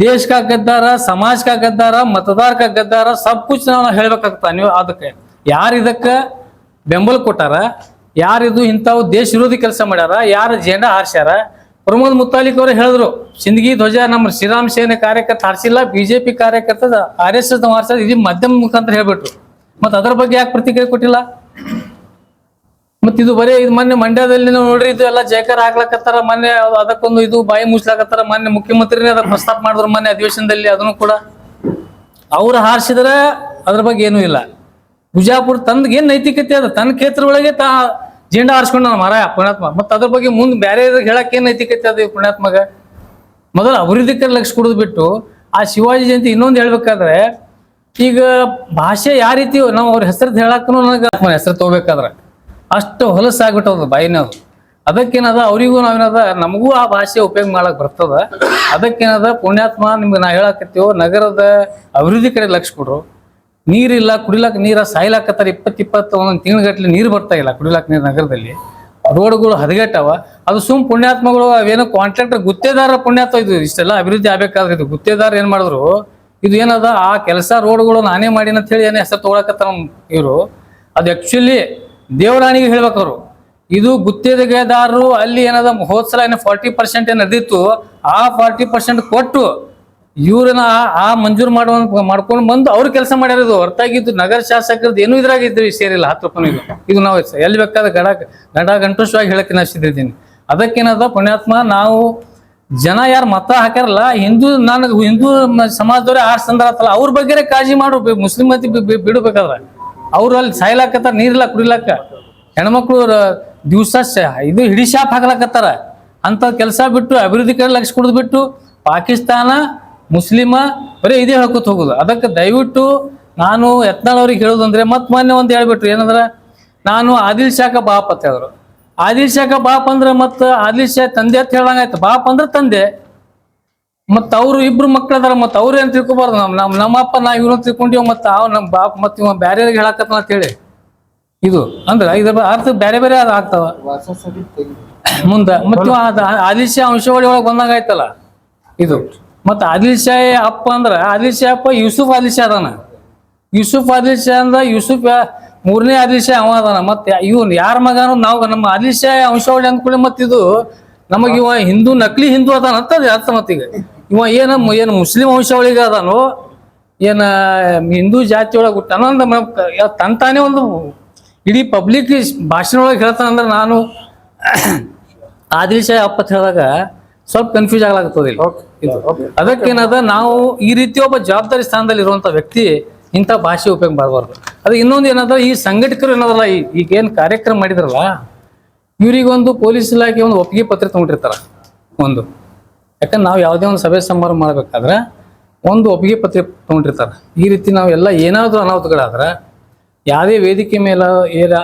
ದೇಶ ಕಾ ಗದ್ದಾರ, ಸಮಾಜ ಕಾ ಗದ್ದಾರ, ಮತದಾರ ಕಾ ಗದ್ದಾರ, ಸಬ್ ಕುಚ್ ನಾವು ಹೇಳ್ಬೇಕಾಗ್ತದ. ನೀವು ಅದಕ್ಕೆ ಯಾರು ಇದಕ್ಕೆ ಬೆಂಬಲ ಕೊಟ್ಟಾರ, ಯಾರಿದು ಇಂಥವು ದೇಶ ವಿರೋಧಿ ಕೆಲಸ ಮಾಡ್ಯಾರ, ಯಾರು ಜೆಂಡಾ ಹಾರಿಸ್ಯಾರ. ಪ್ರಮೋದ್ ಮುತಾಲಿಕ್ ಅವರು ಹೇಳಿದ್ರು, ಸಿಂದಗಿ ಧ್ವಜ ನಮ್ಮ ಶ್ರೀರಾಮ್ ಸೇನೆ ಕಾರ್ಯಕರ್ತ ಹಾರಿಸಿಲ್ಲ, BJP ಕಾರ್ಯಕರ್ತ RSS ಹಾರಿಸ, ಇದು ಮಾಧ್ಯಮ ಮುಖಾಂತರ ಹೇಳ್ಬಿಟ್ರು. ಮತ್ತು ಅದರ ಬಗ್ಗೆ ಯಾಕೆ ಪ್ರತಿಕ್ರಿಯೆ ಕೊಟ್ಟಿಲ್ಲ? ಮತ್ತು ಇದು ಬರೀ ಇದು ಮೊನ್ನೆ ಮಂಡ್ಯದಲ್ಲಿ ನೋಡ್ರಿ, ಇದು ಎಲ್ಲ ಜಯಕಾರ ಹಾಕ್ಲಕತ್ತಾರ. ಮೊನ್ನೆ ಅದಕ್ಕೊಂದು ಇದು ಬಾಯಿ ಮುಚ್ಲಾಕತ್ತಾರ. ಮೊನ್ನೆ ಮುಖ್ಯಮಂತ್ರಿನೇ ಅದಕ್ಕೆ ಪ್ರಸ್ತಾಪ ಮಾಡಿದ್ರು ಮೊನ್ನೆ ಅಧಿವೇಶನದಲ್ಲಿ. ಅದನ್ನು ಕೂಡ ಅವ್ರು ಹಾರಿಸಿದ್ರೆ ಅದ್ರ ಬಗ್ಗೆ ಏನೂ ಇಲ್ಲ. ಬಿಜಾಪುರ ತಂದ್ ಏನ್ ನೈತಿಕತೆ ಅದ? ತನ್ನ ಕ್ಷೇತ್ರ ಒಳಗೆ ಜೆಂಡಾ ಹಾರಿಸ್ಕೊಂಡ ಮಾರಾಯ ಪುಣ್ಯಾತ್ಮ. ಮತ್ತು ಅದ್ರ ಬಗ್ಗೆ ಮುಂದೆ ಬೇರೆ ಹೇಳಕ್ ಏನ್ ನೈತಿಕತೆ ಅದ ಪುಣ್ಯಾತ್ಮಗ? ಮೊದಲು ಅಭಿವೃದ್ಧಿಕರ ಲಕ್ಷ ಕೊಡೋದು ಬಿಟ್ಟು ಆ ಶಿವಾಜಿ ಜಯಂತಿ ಇನ್ನೊಂದು ಹೇಳ್ಬೇಕಾದ್ರೆ, ಈಗ ಭಾಷೆ ಯಾವ ರೀತಿ ನಾವು ಅವ್ರ ಹೆಸರು ಹೇಳಕ್ಕೂ ನನಗೆ ಹೆಸರು ತಗೋಬೇಕಾದ್ರೆ ಅಷ್ಟು ಹೊಲಸಾಗ್ಬಿಟ್ಟದ ಬಾಯಿನದು. ಅದಕ್ಕೇನದ ಅವ್ರಿಗೂ ನಾವೇನದ ನಮಗೂ ಆ ಭಾಷೆ ಉಪಯೋಗ ಮಾಡಕ್ ಬರ್ತದ. ಅದಕ್ಕೇನದ ಪುಣ್ಯಾತ್ಮ ನಿಮ್ಗೆ ನಾ ಹೇಳಕತ್ತೀವೋ, ನಗರದ ಅಭಿವೃದ್ಧಿ ಕಡೆ ಲಕ್ಷ ಕೊಡ್ರು. ನೀರಿಲ್ಲ, ಕುಡಿಲಾಕ ನೀರ ಸಾಯ್ಲಾಕತ್ತಾರ. 20-21 ತಿಂಗಳಗಟ್ಲೆ ನೀರು ಬರ್ತಾ ಇಲ್ಲ ಕುಡಿಲಾಕ ನೀರು ನಗರದಲ್ಲಿ. ರೋಡ್ಗಳು ಹದಗೆಟ್ಟವ. ಅದು ಪುಣ್ಯಾತ್ಮಗಳು ಅವೇನೋ ಕಾಂಟ್ರಾಕ್ಟರ್ ಗುತ್ತೇದಾರ ಪುಣ್ಯಾತ್ಮ ಇದು. ಇಷ್ಟೆಲ್ಲ ಅಭಿವೃದ್ಧಿ ಆಗ್ಬೇಕಾದ್ರೆ ಇದು ಗುತ್ತೇದಾರ ಏನ್ ಮಾಡಿದ್ರು, ಇದು ಏನದ ಆ ಕೆಲಸ ರೋಡ್ಗಳು ನಾನೇ ಮಾಡಿನ ಅಂತ ಹೇಳಿ ಏನೇ ಹೆಸರು ತಗೊಳಕತ್ತಾರ ಇವರು. ಅದು ಆಕ್ಚುಲಿ ದೇವರಾಣಿಗೆ ಹೇಳ್ಬೇಕವ್ರು. ಇದು ಗುತ್ತೇದಾರರು ಅಲ್ಲಿ ಏನದ ಹೋದ್ಸಲ ಏನೋ 40% ಏನ್ ನಡೆದಿತ್ತು, ಆ 40% ಕೊಟ್ಟು ಇವ್ರನ್ನ ಆ ಮಂಜೂರು ಮಾಡ್ಕೊಂಡು ಬಂದು ಅವ್ರು ಕೆಲಸ ಮಾಡ್ಯಾರ. ಇದು ಹೊರತಾಗಿದ್ದು ನಗರ ಶಾಸಕರದ್ದು ಏನೂ ಇದ್ರಾಗಿದ್ದು ಸೇರಿಲ್ಲ. 10 ರೂಪಾಯಿ ಇದು ನಾವು ಎಲ್ಲಿ ಬೇಕಾದ ಗಂಟುಷವಾಗಿ ಹೇಳಕ್ಕೆ ನಶಿದ್ದೀನಿ. ಅದಕ್ಕೇನದ ಪುಣ್ಯಾತ್ಮ, ನಾವು ಜನ ಯಾರು ಮತ ಹಾಕ್ಯಾರಲ್ಲ, ಹಿಂದೂ ಸಮಾಜದವ್ರೆ ಆರ್ಸಂದ್ರತ್ತಲ್ಲ, ಅವ್ರ ಬಗ್ಗೆ ಕಾಳಜಿ ಮಾಡು. ಮುಸ್ಲಿಂ ಮತಿ ಬಿಡಬೇಕಾದ್ರ ಅವ್ರು ಅಲ್ಲಿ ಸಾಯ್ಲಾಕತ್ತಾರ, ನೀರಿಲ್ಲ ಕುಡಿಲಾಕ. ಹೆಣ್ಮಕ್ಳು ದಿವಸ ಇದು ಹಿಡಿ ಶಾಪ್ ಹಾಕ್ಲಾಕತ್ತಾರ. ಅಂತ ಕೆಲಸ ಬಿಟ್ಟು ಅಭಿವೃದ್ಧಿ ಕಡೆ ಲಕ್ಷ ಕೊಡೋದು ಬಿಟ್ಟು ಪಾಕಿಸ್ತಾನ ಮುಸ್ಲಿಮ ಬರೀ ಇದೇ ಹೇಳ್ಕೊತ ಹೋಗುದು. ಅದಕ್ಕೆ ದಯವಿಟ್ಟು ನಾನು ಯತ್ನಾಳ್ ಅವ್ರಿಗೆ ಹೇಳೋದಂದ್ರೆ, ಮತ್ ಮೊನ್ನೆ ಒಂದು ಹೇಳ್ಬಿಟ್ರು ಏನಂದ್ರ, ನಾನು ಆದಿಲ್ ಶಾಖ ಬಾಪ್ ಅಂತ ಹೇಳಿದ್ರು. ಆದಿಲ್ ಶಾಖ ಬಾಪ್ ಅಂದ್ರೆ ಮತ್ತ ಆದಿಲ್ ಶಾ ತಂದೆ ಅಂತ ಹೇಳ್ದಂಗಾಯ್ತು. ಬಾಪ್ ಅಂದ್ರೆ ತಂದೆ. ಮತ್ತ ಅವ್ರು ಇಬ್ರು ಮಕ್ಳು ಅದಾರ, ಮತ್ತ ಅವ್ರು ಏನ್ ತಿಳ್ಕೊಬಾರ್ದು. ನಮ್ಮಪ್ಪ ನಾವ್ ಇವ್ರನ್ನ ತಿಳ್ಕೊಂಡಿವ್, ಮತ್ತ ನಮ್ ಬಾಪ್ ಮತ್ತ ಇವ ಬ್ಯಾರೆಯವ್ರಿಗೆ ಹೇಳಕತ್ತ ಅಂತ ಹೇಳಿ. ಇದು ಅಂದ್ರ ಇದ್ರ ಅರ್ಥ ಬೇರೆ ಬೇರೆ ಆಗ್ತಾವ ಮುಂದ. ಮತ್ತ ಆದಿಲ್ ಶಾ ವಂಶಾವಳಿ ಒಳಗೆ ಬಂದಂಗ ಆಯ್ತಲ್ಲ ಇದು. ಮತ್ತ ಆದಿಲ್ ಶಾ ಅಪ್ಪ ಅಂದ್ರ ಆದಿಲ್ ಶಾ ಅಪ್ಪ ಯೂಸುಫ್ ಆದಿಲ್ ಶಾ ಅದಾನ. ಯೂಸುಫ್ ಆದಿಲ್ ಶಾ ಅಂದ್ರ ಯೂಸುಫ್ 3ನೇ ಆದಿಲ್ ಶಾ ಅವ ಅದಾನ. ಮತ್ತೆ ಇವನ್ ಯಾರ ಮಗನು ನಾವು ನಮ್ಮ ಆದಿಲ್ ಶಾ ವಂಶಾವಳಿ ಅಂದ್ಕೊಳ್ಳಿ. ಮತ್ತ ಇದು ನಮಗ ಇವ ಹಿಂದೂ ನಕಲಿ ಹಿಂದೂ ಅದಾನ ಅಂತ ಅರ್ಥ. ಮತ್ತೀಗ ಇವ ಏನು ಮುಸ್ಲಿಂ ವಂಶಾವಳಿಗೆ ಅದಾನೋ, ಏನ ಹಿಂದೂ ಜಾತಿ ಒಳಗೆ ಹುಟ್ಟಾನೋ ಅಂತ ತಂತಾನೆ ಒಂದು ಇಡೀ ಪಬ್ಲಿಕ್ ಭಾಷಣ ಒಳಗೆ ಹೇಳ್ತಾನ. ಅಂದ್ರೆ ನಾನು ಆದಿಲ್ ಶಾ ಅಪ್ಪ ಹೇಳಿದಾಗ ಸ್ವಲ್ಪ ಕನ್ಫ್ಯೂಸ್ ಆಗ್ಲಾಗ್ತದೆ ಇಲ್ಲಿ. ಅದಕ್ಕೇನದ, ನಾವು ಈ ರೀತಿ ಒಬ್ಬ ಜವಾಬ್ದಾರಿ ಸ್ಥಾನದಲ್ಲಿ ಇರುವಂತ ವ್ಯಕ್ತಿ ಇಂಥ ಭಾಷೆ ಉಪಯೋಗ ಮಾಡಬಾರ್ದು. ಅದು ಇನ್ನೊಂದು ಏನಂದ್ರೆ, ಈ ಸಂಘಟಕರು ಏನದಲ್ಲ, ಈಗೇನು ಕಾರ್ಯಕ್ರಮ ಮಾಡಿದ್ರಲ್ಲ, ಇವ್ರಿಗೊಂದು ಪೊಲೀಸ್ ಇಲಾಖೆ ಒಂದು ಒಪ್ಪಿಗೆ ಪತ್ರ ತಗೊಂಡಿರ್ತಾರ ಒಂದು. ಯಾಕಂದ್ರೆ ನಾವು ಯಾವುದೇ ಒಂದು ಸಭೆ ಸಮಾರಂಭ ಮಾಡ್ಬೇಕಾದ್ರೆ ಒಂದು ಒಪ್ಪಿಗೆ ಪತ್ರ ತಗೊಂಡಿರ್ತಾರೆ. ಈ ರೀತಿ ನಾವು ಎಲ್ಲ ಏನಾದರೂ ಅನಾಹುತಗಳಾದ್ರೆ, ಯಾವುದೇ ವೇದಿಕೆ ಮೇಲೆ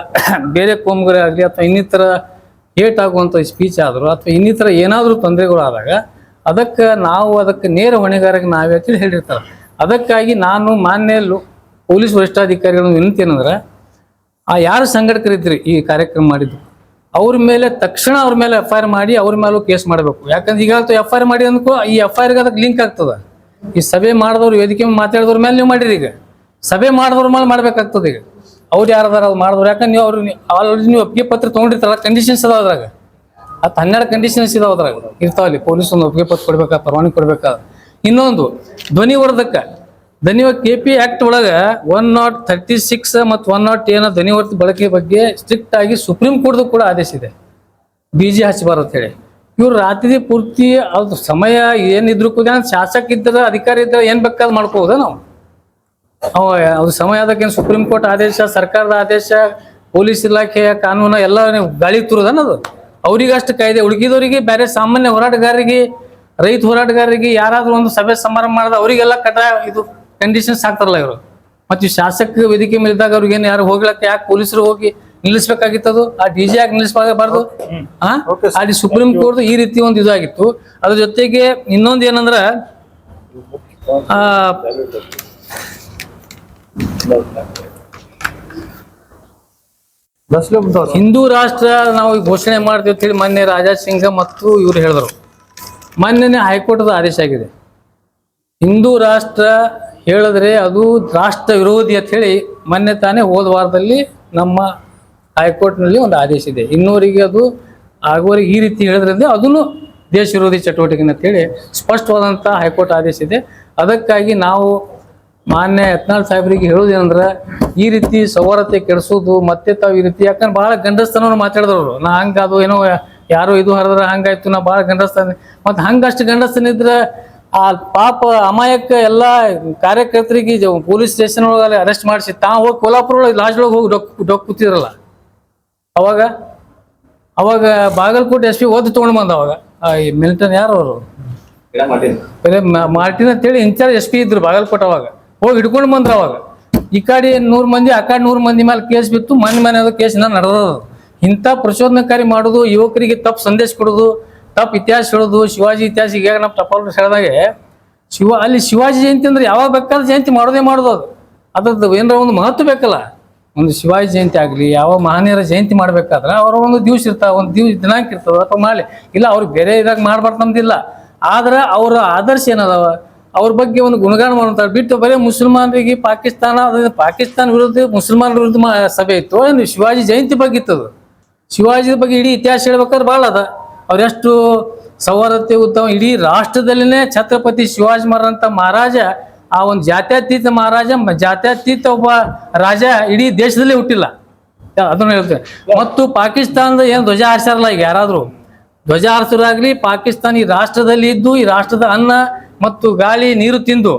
ಬೇರೆ ಕೋಮುಗಳಾಗಲಿ ಅಥವಾ ಇನ್ನಿತರ ಏಟ್ ಆಗುವಂಥ ಸ್ಪೀಚ್ ಆದರೂ ಅಥವಾ ಇನ್ನಿತರ ಏನಾದರೂ ತೊಂದರೆಗಳಾದಾಗ ಅದಕ್ಕೆ ನೇರ ಹೊಣೆಗಾರಕ್ಕೆ ನಾವೇ ಅಂತೇಳಿ ಹೇಳಿರ್ತಾರೆ. ಅದಕ್ಕಾಗಿ ನಾನು ಮಾನ್ಯ ಪೊಲೀಸ್ ವರಿಷ್ಠಾಧಿಕಾರಿಗಳನ್ನು ವಿನಂತಿ ಏನಂದ್ರೆ, ಆ ಯಾರು ಸಂಘಟಕರಿದ್ರಿ ಈ ಕಾರ್ಯಕ್ರಮ ಮಾಡಿದ್ದು ಅವ್ರ ಮೇಲೆ ತಕ್ಷಣ ಅವ್ರ ಮೇಲೆ FIR ಮಾಡಿ ಅವ್ರ ಮೇಲೂ ಕೇಸ್ ಮಾಡಬೇಕು. ಯಾಕಂದ್ರೆ ಈಗ FIR ಮಾಡಿ ಅಂದ್ಕೋ ಈ FIRಗೆ ಅದಕ್ಕೆ ಲಿಂಕ್ ಆಗ್ತದೆ. ಈ ಸಭೆ ಮಾಡಿದವ್ರು ವೇದಿಕೆ ಮಾತಾಡಿದವ್ರ ಮೇಲೆ ನೀವು ಮಾಡಿರಿ, ಈಗ ಸಭೆ ಮಾಡಿದವ್ರ ಮೇಲೆ ಮಾಡ್ಬೇಕಾಗ್ತದೆ. ಈಗ ಅವ್ರು ಯಾರದಾರ ಅವ್ರು ಮಾಡಿದವ್ರು, ಯಾಕಂದ್ರೆ ನೀವು ಆಲ್ರೆಡಿ ನೀವು ಒಪ್ಪಿಗೆ ಪತ್ರ ತೊಗೊಂಡಿರ್ತಾರ, ಕಂಡೀಷನ್ಸ್ ಅದಾವ ಅದ್ರಾಗ. 12 ಕಂಡೀಷನ್ಸ್ ಇದಾವ ಅದ್ರಾಗ ಇರ್ತಾವಲ್ಲಿ. ಪೊಲೀಸ್ ಒಂದು ಒಪ್ಪಿಗೆ ಪತ್ರ ಕೊಡ್ಬೇಕಾ, ಪರವಾನಗಿ ಕೊಡ್ಬೇಕಾದ. ಇನ್ನೊಂದು ಧ್ವನಿವರ್ಧಕ KP ಆಕ್ಟ್ ಒಳಗೆ 136 ಮತ್ತು 107 ಧ್ವನಿವರ್ಧಕ ಬಳಕೆ ಬಗ್ಗೆ ಸ್ಟ್ರಿಕ್ಟ್ ಆಗಿ ಸುಪ್ರೀಂ ಕೋರ್ಟ್ದು ಕೂಡ ಆದೇಶ ಇದೆ, BG ಹಚ್ಚಬಾರ್ದು ಅಂತ ಹೇಳಿ. ಇವ್ರು ರಾತ್ರಿ ಪೂರ್ತಿ ಅದು ಸಮಯ ಏನಿದ್ರು ಕೂಡ ಶಾಸಕ ಇದ್ದರೆ ಅಧಿಕಾರಿ ಇದ್ದರೆ ಏನ್ ಬೇಕಾದ್ ಮಾಡ್ಕೋಬೋದ ನಾವು. ಅದು ಸಮಯ ಅದಕ್ಕೇನು ಸುಪ್ರೀಂ ಕೋರ್ಟ್ ಆದೇಶ, ಸರ್ಕಾರದ ಆದೇಶ, ಪೊಲೀಸ್ ಇಲಾಖೆಯ ಕಾನೂನು ಎಲ್ಲ ಗಾಳಿ ತುರುದನ್ನದು. ಅವ್ರಿಗಷ್ಟು ಕಾಯ್ದೆ, ಉಳುಕಿದವರಿಗೆ ಬೇರೆ ಸಾಮಾನ್ಯ ಹೋರಾಟಗಾರರಿಗೆ, ರೈತ ಹೋರಾಟಗಾರರಿಗೆ, ಯಾರಾದ್ರೂ ಒಂದು ಸಭೆ ಸಮಾರಂಭ ಮಾಡಿದ ಅವರಿಗೆಲ್ಲ ಇದು ಕಂಡೀಷನ್ಸ್ ಹಾಕ್ತಾರಲ್ಲ ಇವರು. ಮತ್ತೆ ಶಾಸಕ ವೇದಿಕೆ ಮೇಲಿದ್ದಾಗ ಅವ್ರಿಗೇನು ಯಾರು ಹೋಗ್ಲಕ್ಕೆ ಯಾಕೆ ಪೊಲೀಸರು ಹೋಗಿ ನಿಲ್ಲಿಸ್ಬೇಕಾಗಿತ್ತದು? ಆ DJ ಯಾಕೆ ನಿಲ್ಲಿಸಬಾರ್ದು? ಅಲ್ಲಿ ಸುಪ್ರೀಂ ಕೋರ್ಟ್ ಈ ರೀತಿ ಒಂದು ಇದಾಗಿತ್ತು. ಅದ್ರ ಜೊತೆಗೆ ಇನ್ನೊಂದು ಏನಂದ್ರ, ಹಿಂದೂ ರಾಷ್ಟ್ರ ನಾವು ಘೋಷಣೆ ಮಾಡ್ತೀವಿ ಅಂತ ಹೇಳಿ ಮೊನ್ನೆ ರಾಜಾ ಸಿಂಗ್ ಮತ್ತು ಇವ್ರು ಹೇಳಿದ್ರು. ಮೊನ್ನೆ ಹೈಕೋರ್ಟ್ದ ಆದೇಶ ಆಗಿದೆ, ಹಿಂದೂ ರಾಷ್ಟ್ರ ಹೇಳಿದ್ರೆ ಅದು ರಾಷ್ಟ್ರ ವಿರೋಧಿ ಅಂತ ಹೇಳಿ ಮೊನ್ನೆ ತಾನೇ ಹೋದ ವಾರದಲ್ಲಿ ನಮ್ಮ ಹೈಕೋರ್ಟ್ನಲ್ಲಿ ಒಂದು ಆದೇಶ ಇದೆ. ಇನ್ನೂರಿಗೆ ಅದು ಆಗುವವರೆಗೆ ಈ ರೀತಿ ಹೇಳಿದ್ರಿಂದ ಅದನ್ನು ದೇಶ ವಿರೋಧಿ ಚಟುವಟಿಕೆ ಅಂತ ಹೇಳಿ ಸ್ಪಷ್ಟವಾದಂಥ ಹೈಕೋರ್ಟ್ ಆದೇಶ ಇದೆ. ಅದಕ್ಕಾಗಿ ನಾವು ಮಾನ್ಯ ಯತ್ನಾಳ್ ಸಾಹೇಬ್ರಿಗೆ ಹೇಳೋದೇನಂದ್ರೆ, ಈ ರೀತಿ ಸೌಹಾರ್ದತೆ ಕೆಡಿಸೋದು ಮತ್ತೆ ತಾವು ಈ ರೀತಿ, ಯಾಕಂದ್ರೆ ಭಾಳ ಗಂಡಸ್ತನವ್ರು ಮಾತಾಡಿದವರು, ನಾ ಹಂಗ ಅದು ಏನೋ ಯಾರೋ ಇದು ಹರಿದ್ರೆ ಹಂಗಾಯ್ತು, ನಾ ಭಾಳ ಗಂಡಸ್ತನ. ಮತ್ತು ಹಂಗಷ್ಟು ಗಂಡಸ್ತನಿದ್ರೆ ಆ ಪಾಪ ಅಮಾಯಕ ಎಲ್ಲ ಕಾರ್ಯಕರ್ತರಿಗೆ ಪೊಲೀಸ್ ಸ್ಟೇಷನ್ ಒಳಗೆ ಅರೆಸ್ಟ್ ಮಾಡಿಸಿ ತಾವು ಹೋಗಿ ಕೋಲ್ಹಾಪುರ ಒಳಗೆ ಲಾಸ್ಟ್ ಒಳಗೆ ಹೋಗಿ ಡೊಕ್ ಕೂತಿದ್ರಲ್ಲ. ಅವಾಗ ಬಾಗಲಕೋಟೆ SP ಓದಿ ತೊಗೊಂಡು ಬಂದ. ಅವಾಗ ಈ ಮಿಲಿಟನ್ ಯಾರು ಅವರು ಮಾರ್ಟಿನ್ ಅಂತೇಳಿ ಇನ್ಚಾರ್ಜ್ SP ಇದ್ರು ಬಾಗಲಕೋಟೆ. ಅವಾಗ ಹೋಗಿ ಹಿಡ್ಕೊಂಡು ಬಂದ್ರ. ಅವಾಗ ಈ ಕಡೆ 100 ಮಂದಿ, ಆ ಕಡೆ 100 ಮಂದಿ ಮೇಲೆ ಕೇಸ್ ಬಿತ್ತು. ಮನೆ ಅದು ಕೇಸ್ ನಡೆದದು. ಇಂಥ ಪ್ರಚೋದನಕಾರಿ ಮಾಡೋದು, ಯುವಕರಿಗೆ ತಪ್ಪು ಸಂದೇಶ ಕೊಡೋದು, ತಪ್ಪು ಇತಿಹಾಸ ಹೇಳೋದು, ಶಿವಾಜಿ ಇತಿಹಾಸ. ಈಗ ನಮ್ಮ ಟಪಾಲ್ ಹೇಳಿದಾಗೆ ಅಲ್ಲಿ ಶಿವಾಜಿ ಜಯಂತಿ ಅಂದ್ರೆ ಯಾವಾಗ ಬೇಕಾದ್ರೆ ಜಯಂತಿ ಮಾಡೋದು. ಅದ್ರದ್ದು ಏನಾರ ಒಂದು ಮಹತ್ವ ಬೇಕಲ್ಲ. ಒಂದು ಶಿವಾಜಿ ಜಯಂತಿ ಆಗಲಿ ಯಾವ ಮಹನೀಯರ ಜಯಂತಿ ಮಾಡ್ಬೇಕಾದ್ರೆ ಅವರ ಒಂದು ದಿವಸ ಇರ್ತಾವ, ಒಂದು ದಿನಾಂಕ ಇರ್ತದ ಅಥವಾ ಮಾಡಲಿ, ಇಲ್ಲ ಅವ್ರಿಗೆ ಬೇರೆ ಇದಾಗ ಮಾಡ್ಬಾರ್ದು ನಮ್ದಿಲ್ಲ. ಆದ್ರೆ ಅವರ ಆದರ್ಶ ಏನದಾವ, ಅವ್ರ ಬಗ್ಗೆ ಒಂದು ಗುಣಗಾನ ಮಾಡ್ತಾರೆ ಬಿಟ್ಟು ಬರೀ ಮುಸಲ್ಮಾನರಿಗೆ ಪಾಕಿಸ್ತಾನ ವಿರುದ್ಧ ಮುಸಲ್ಮಾನರ ವಿರುದ್ಧ ಸಭೆ ಇತ್ತು. ಒಂದು ಶಿವಾಜಿ ಜಯಂತಿ ಬಗ್ಗೆ ಇತ್ತದು. ಶಿವಾಜಿ ಬಗ್ಗೆ ಇಡೀ ಇತಿಹಾಸ ಹೇಳ್ಬೇಕಾದ್ರೆ ಭಾಳ ಅದ. ಅವರೆಷ್ಟು ಸೌಹಾರ್ದತೆ ಉತ್ತಮ, ಇಡೀ ರಾಷ್ಟ್ರದಲ್ಲಿನೇ ಛತ್ರಪತಿ ಶಿವಾಜಿ ಮಹಾರಾಜ ಆ ಒಂದು ಜಾತ್ಯತೀತ ಮಹಾರಾಜ, ಜಾತ್ಯತೀತ ಒಬ್ಬ ರಾಜ ಇಡೀ ದೇಶದಲ್ಲೇ ಹುಟ್ಟಿಲ್ಲ, ಅದನ್ನು ಹೇಳ್ತೇವೆ. ಮತ್ತು ಪಾಕಿಸ್ತಾನದ ಏನು ಧ್ವಜ ಹಾರಿಸಾರಲ್ಲ, ಈಗ ಯಾರಾದರೂ ಧ್ವಜ ಹಾರಿಸೋರಾಗ್ಲಿ, ಪಾಕಿಸ್ತಾನ ಈ ರಾಷ್ಟ್ರದಲ್ಲಿ ಇದ್ದು ಈ ರಾಷ್ಟ್ರದ ಅನ್ನ ಮತ್ತು ಗಾಳಿ ನೀರು ತಿಂದು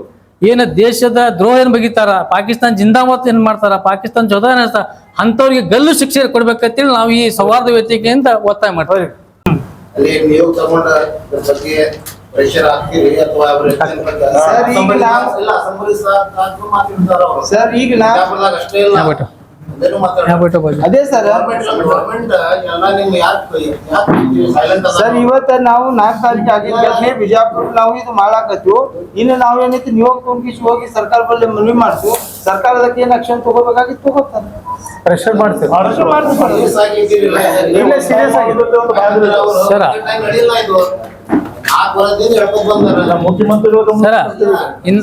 ಏನು ದೇಶದ ದ್ರೋಹ ಏನು ಬಗೀತಾರ, ಪಾಕಿಸ್ತಾನ ಜಿಂದಾಬಾದ್ ಏನ್ ಮಾಡ್ತಾರ, ಪಾಕಿಸ್ತಾನ ಜೊತೆ ನಡೆಸ್ತಾರ, ಅಂಥವ್ರಿಗೆ ಗಲ್ಲು ಶಿಕ್ಷೆ ಕೊಡ್ಬೇಕಂತೇಳಿ ನಾವು ಈ ಸೌಹಾರ್ದ ವೇದಿಕೆಯಿಂದ ಒತ್ತಾಯ ಮಾಡ್ತೀವಿ. ಅಲ್ಲಿ ನೀವು ತಗೊಂಡ ಬಗ್ಗೆ ಪ್ರೆಷರ್ ಹಾಕ್ತೀರಿ ಅಥವಾ ಸರ್ ಈಗ ಅಷ್ಟೇ ಇಲ್ಲ ಅದೇ ಸರ್ ಸರ್ ಇವತ್ತ ನಾವು 4 ತಾರೀಕು ಆಗಿದ್ದ ಬಿಜಾಪುರ ನಾವು ಇದು ಮಾಡಾಕತ್ತೀವಿ. ಇನ್ನು ನಾವ್ ಏನೈತಿ ನೀವು ಹೋಗಿ ಸರ್ಕಾರ ಬಳಿ ಮನವಿ ಮಾಡ್ತು, ಸರ್ಕಾರದಕ್ಕೆ ಏನ್ ಆಕ್ಷನ್ ತಗೋಬೇಕಾಗಿತ್ತು ತಗೋತಾರೆ, ಪ್ರೆಷರ್ ಮಾಡ್ತೀವಿ.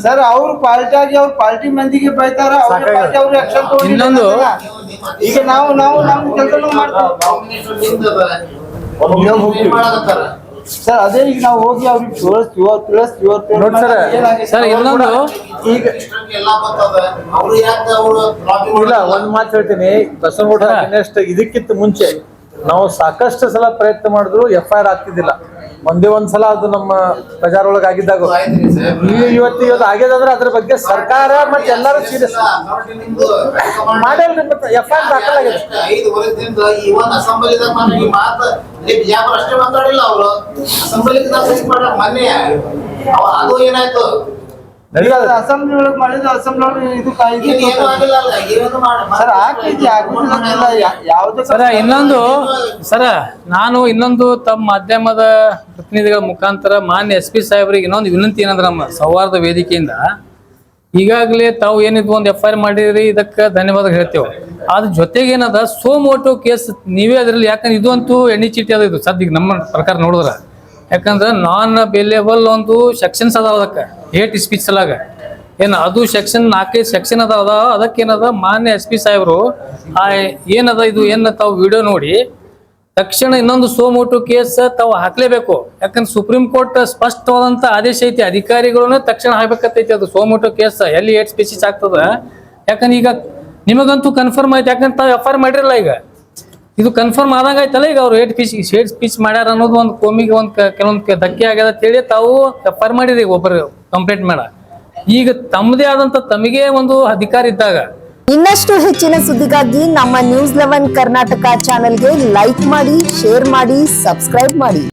ಸರ್ ಅವ್ರ ಪಾರ್ಟಿ ಆಗಿ ಅವ್ರ ಪಾರ್ಟಿ ಮಂದಿಗೆ ಬೈತಾರ, ಅವ್ರ ಆಕ್ಷನ್ ತಗೊಂಡು ಇನ್ನೊಂದು ಈಗ ನಾವು ನಮ್ ಕೆಲಸ ಮಾಡ್ತೀವಿ ಸರ್. ಅದೇ ಈಗ ನಾವು ಹೋಗಿ ಅವ್ರಿಗೆ ತಿಳಿಸ್ತೀವಿ. ಸರ್ ಇನ್ನೊಂದು ಈಗ ಇಲ್ಲ, ಒಂದ್ ಮಾತು ಹೇಳ್ತೀನಿ, ಬಸವನಗೌಡ ನೆಕ್ಸ್ಟ್ ಇದಕ್ಕಿಂತ ಮುಂಚೆ ನಾವು ಸಾಕಷ್ಟು ಸಲ ಪ್ರಯತ್ನ ಮಾಡಿದ್ರು FIR ಆಗ್ತಿದ್ದಿಲ್ಲ. ಒಂದೇ ಒಂದ್ಸಲ ಅದು ನಮ್ಮ ಪ್ರಚಾರ ಒಳಗೆ ಆಗಿದ್ದಾಗ ಇವತ್ತು ಆಗ್ಯದಂದ್ರೆ ಅದ್ರ ಬಗ್ಗೆ ಸರ್ಕಾರ ಮತ್ತೆ ಎಲ್ಲರೂ ಸೀರಿಯಸ್ ಮಾಡಲ್ರಿ, ಮತ್ತೆ FIR ದಾಖಲಾಗಿದೆ. ಅಷ್ಟೇ ಮಾತಾಡಿಲ್ಲ ಅವರು ಅದು ಏನಾಯ್ತು ಅಸೆಂಬ್ಲಿ ಒಳಗೆ ಮಾಡಿದ ಅಸೆಂಬ್ಲಿ ಒಳಗೆ ಇದು ಸರ್ ಯಾವ್ದು ಸರ ಇನ್ನೊಂದು ಸರ ನಾನು ಇನ್ನೊಂದು ತಮ್ಮ ಮಾಧ್ಯಮದ ಪ್ರತಿನಿಧಿಗಳ ಮುಖಾಂತರ ಮಾನ್ಯ SP ಸಾಹೇಬ್ರಿಗೆ ಇನ್ನೊಂದು ವಿನಂತಿ ಏನಂದ್ರೆ ನಮ್ಮ ಸೌಹಾರ್ದ ವೇದಿಕೆಯಿಂದ ಈಗಾಗಲೇ ತಾವು ಏನಿದ್ವು ಒಂದು FIR ಮಾಡಿದ್ರಿ, ಇದಕ್ಕೆ ಧನ್ಯವಾದ ಹೇಳ್ತೇವೆ. ಅದ್ರ ಜೊತೆಗೆ ಏನದ ಸೋಮೋಟೋ ಕೇಸ್ ನೀವೇ ಅದರಲ್ಲಿ, ಯಾಕಂದ್ರೆ ಇದು ಅಂತೂ ಎಣ್ಣೆ ಚೀಟಿ ಅದ ಇದು ಸದ್ಯಕ್ಕೆ ನಮ್ಮ ಪ್ರಕಾರ ನೋಡಿದ್ರೆ. ಯಾಕಂದ್ರೆ ನಾನ್ ಬೇಲೇಬಲ್ ಒಂದು ಸೆಕ್ಷನ್ಸ್ ಅದಾವ ಅದಕ್ಕೆ, ಹೇಟ್ ಸ್ಪೀಚ್ ಸಲಾಗ ಏನು ಅದು ಸೆಕ್ಷನ್ 4 ಸೆಕ್ಷನ್ ಅದಾವ. ಅದಕ್ಕೇನದ ಮಾನ್ಯ SP ಸಾಹೇಬರು ಏನದ ಇದು ಏನು ತಾವು ವಿಡಿಯೋ ನೋಡಿ ತಕ್ಷಣ ಇನ್ನೊಂದು ಸೋಮೋಟೋ ಕೇಸ್ ತಾವು ಹಾಕ್ಲೇಬೇಕು. ಯಾಕಂದ್ರೆ ಸುಪ್ರೀಂ ಕೋರ್ಟ್ ಸ್ಪಷ್ಟವಾದಂತ ಆದೇಶ ಐತಿ, ಅಧಿಕಾರಿಗಳನ್ನ ತಕ್ಷಣ ಹಾಕ್ಬೇಕತ್ತೈತಿ. ಅದು ಸೋಮೋಟೋ ಕೇಸ್ ಎಲ್ಲಿ ಹೇಟ್ ಸ್ಪೀಚ್ ಆಗ್ತದ, ಯಾಕಂದ್ರೆ ಈಗ ನಿಮಗಂತೂ ಕನ್ಫರ್ಮ್ ಆಯ್ತು, ಯಾಕಂದ್ರೆ ತಾವು FIR ಮಾಡಿರಲ್ಲ, ಈಗ ಇದು ಕನ್ಫರ್ಮ್ ಆದಂಗ ಆಯ್ತಲ್ಲ. ಈಗ ಅವ್ರು ಹೇಟ್ ಸ್ಪೀಚ್ ಮಾಡ್ಯಾರ ಅನ್ನೋದು ಒಂದು ಕೋಮಿಗೆ ಒಂದು ಕೆಲವೊಂದು ಧಕ್ಕೆ ಆಗ್ಯದ ಅಂತೇಳಿ ತಾವು FIR ಮಾಡಿರಿ ಒಬ್ಬರು ಕಂಪ್ಲೇಂಟ್ ಮಾಡ. ಈಗ ತಮ್ಮದೇ ಆದಂತ ತಮಗೆ ಒಂದು ಅಧಿಕಾರ ಇದ್ದಾಗ ಇನ್ನಷ್ಟು ಹೆಚ್ಚಿನ ಸುದ್ದಿಗಾಗಿ ನಮ್ಮ News 11 ಕರ್ನಾಟಕ ಚಾನೆಲ್ಗೆ ಲೈಕ್ ಮಾಡಿ, ಶೇರ್ ಮಾಡಿ, ಸಬ್ಸ್ಕ್ರೈಬ್ ಮಾಡಿ.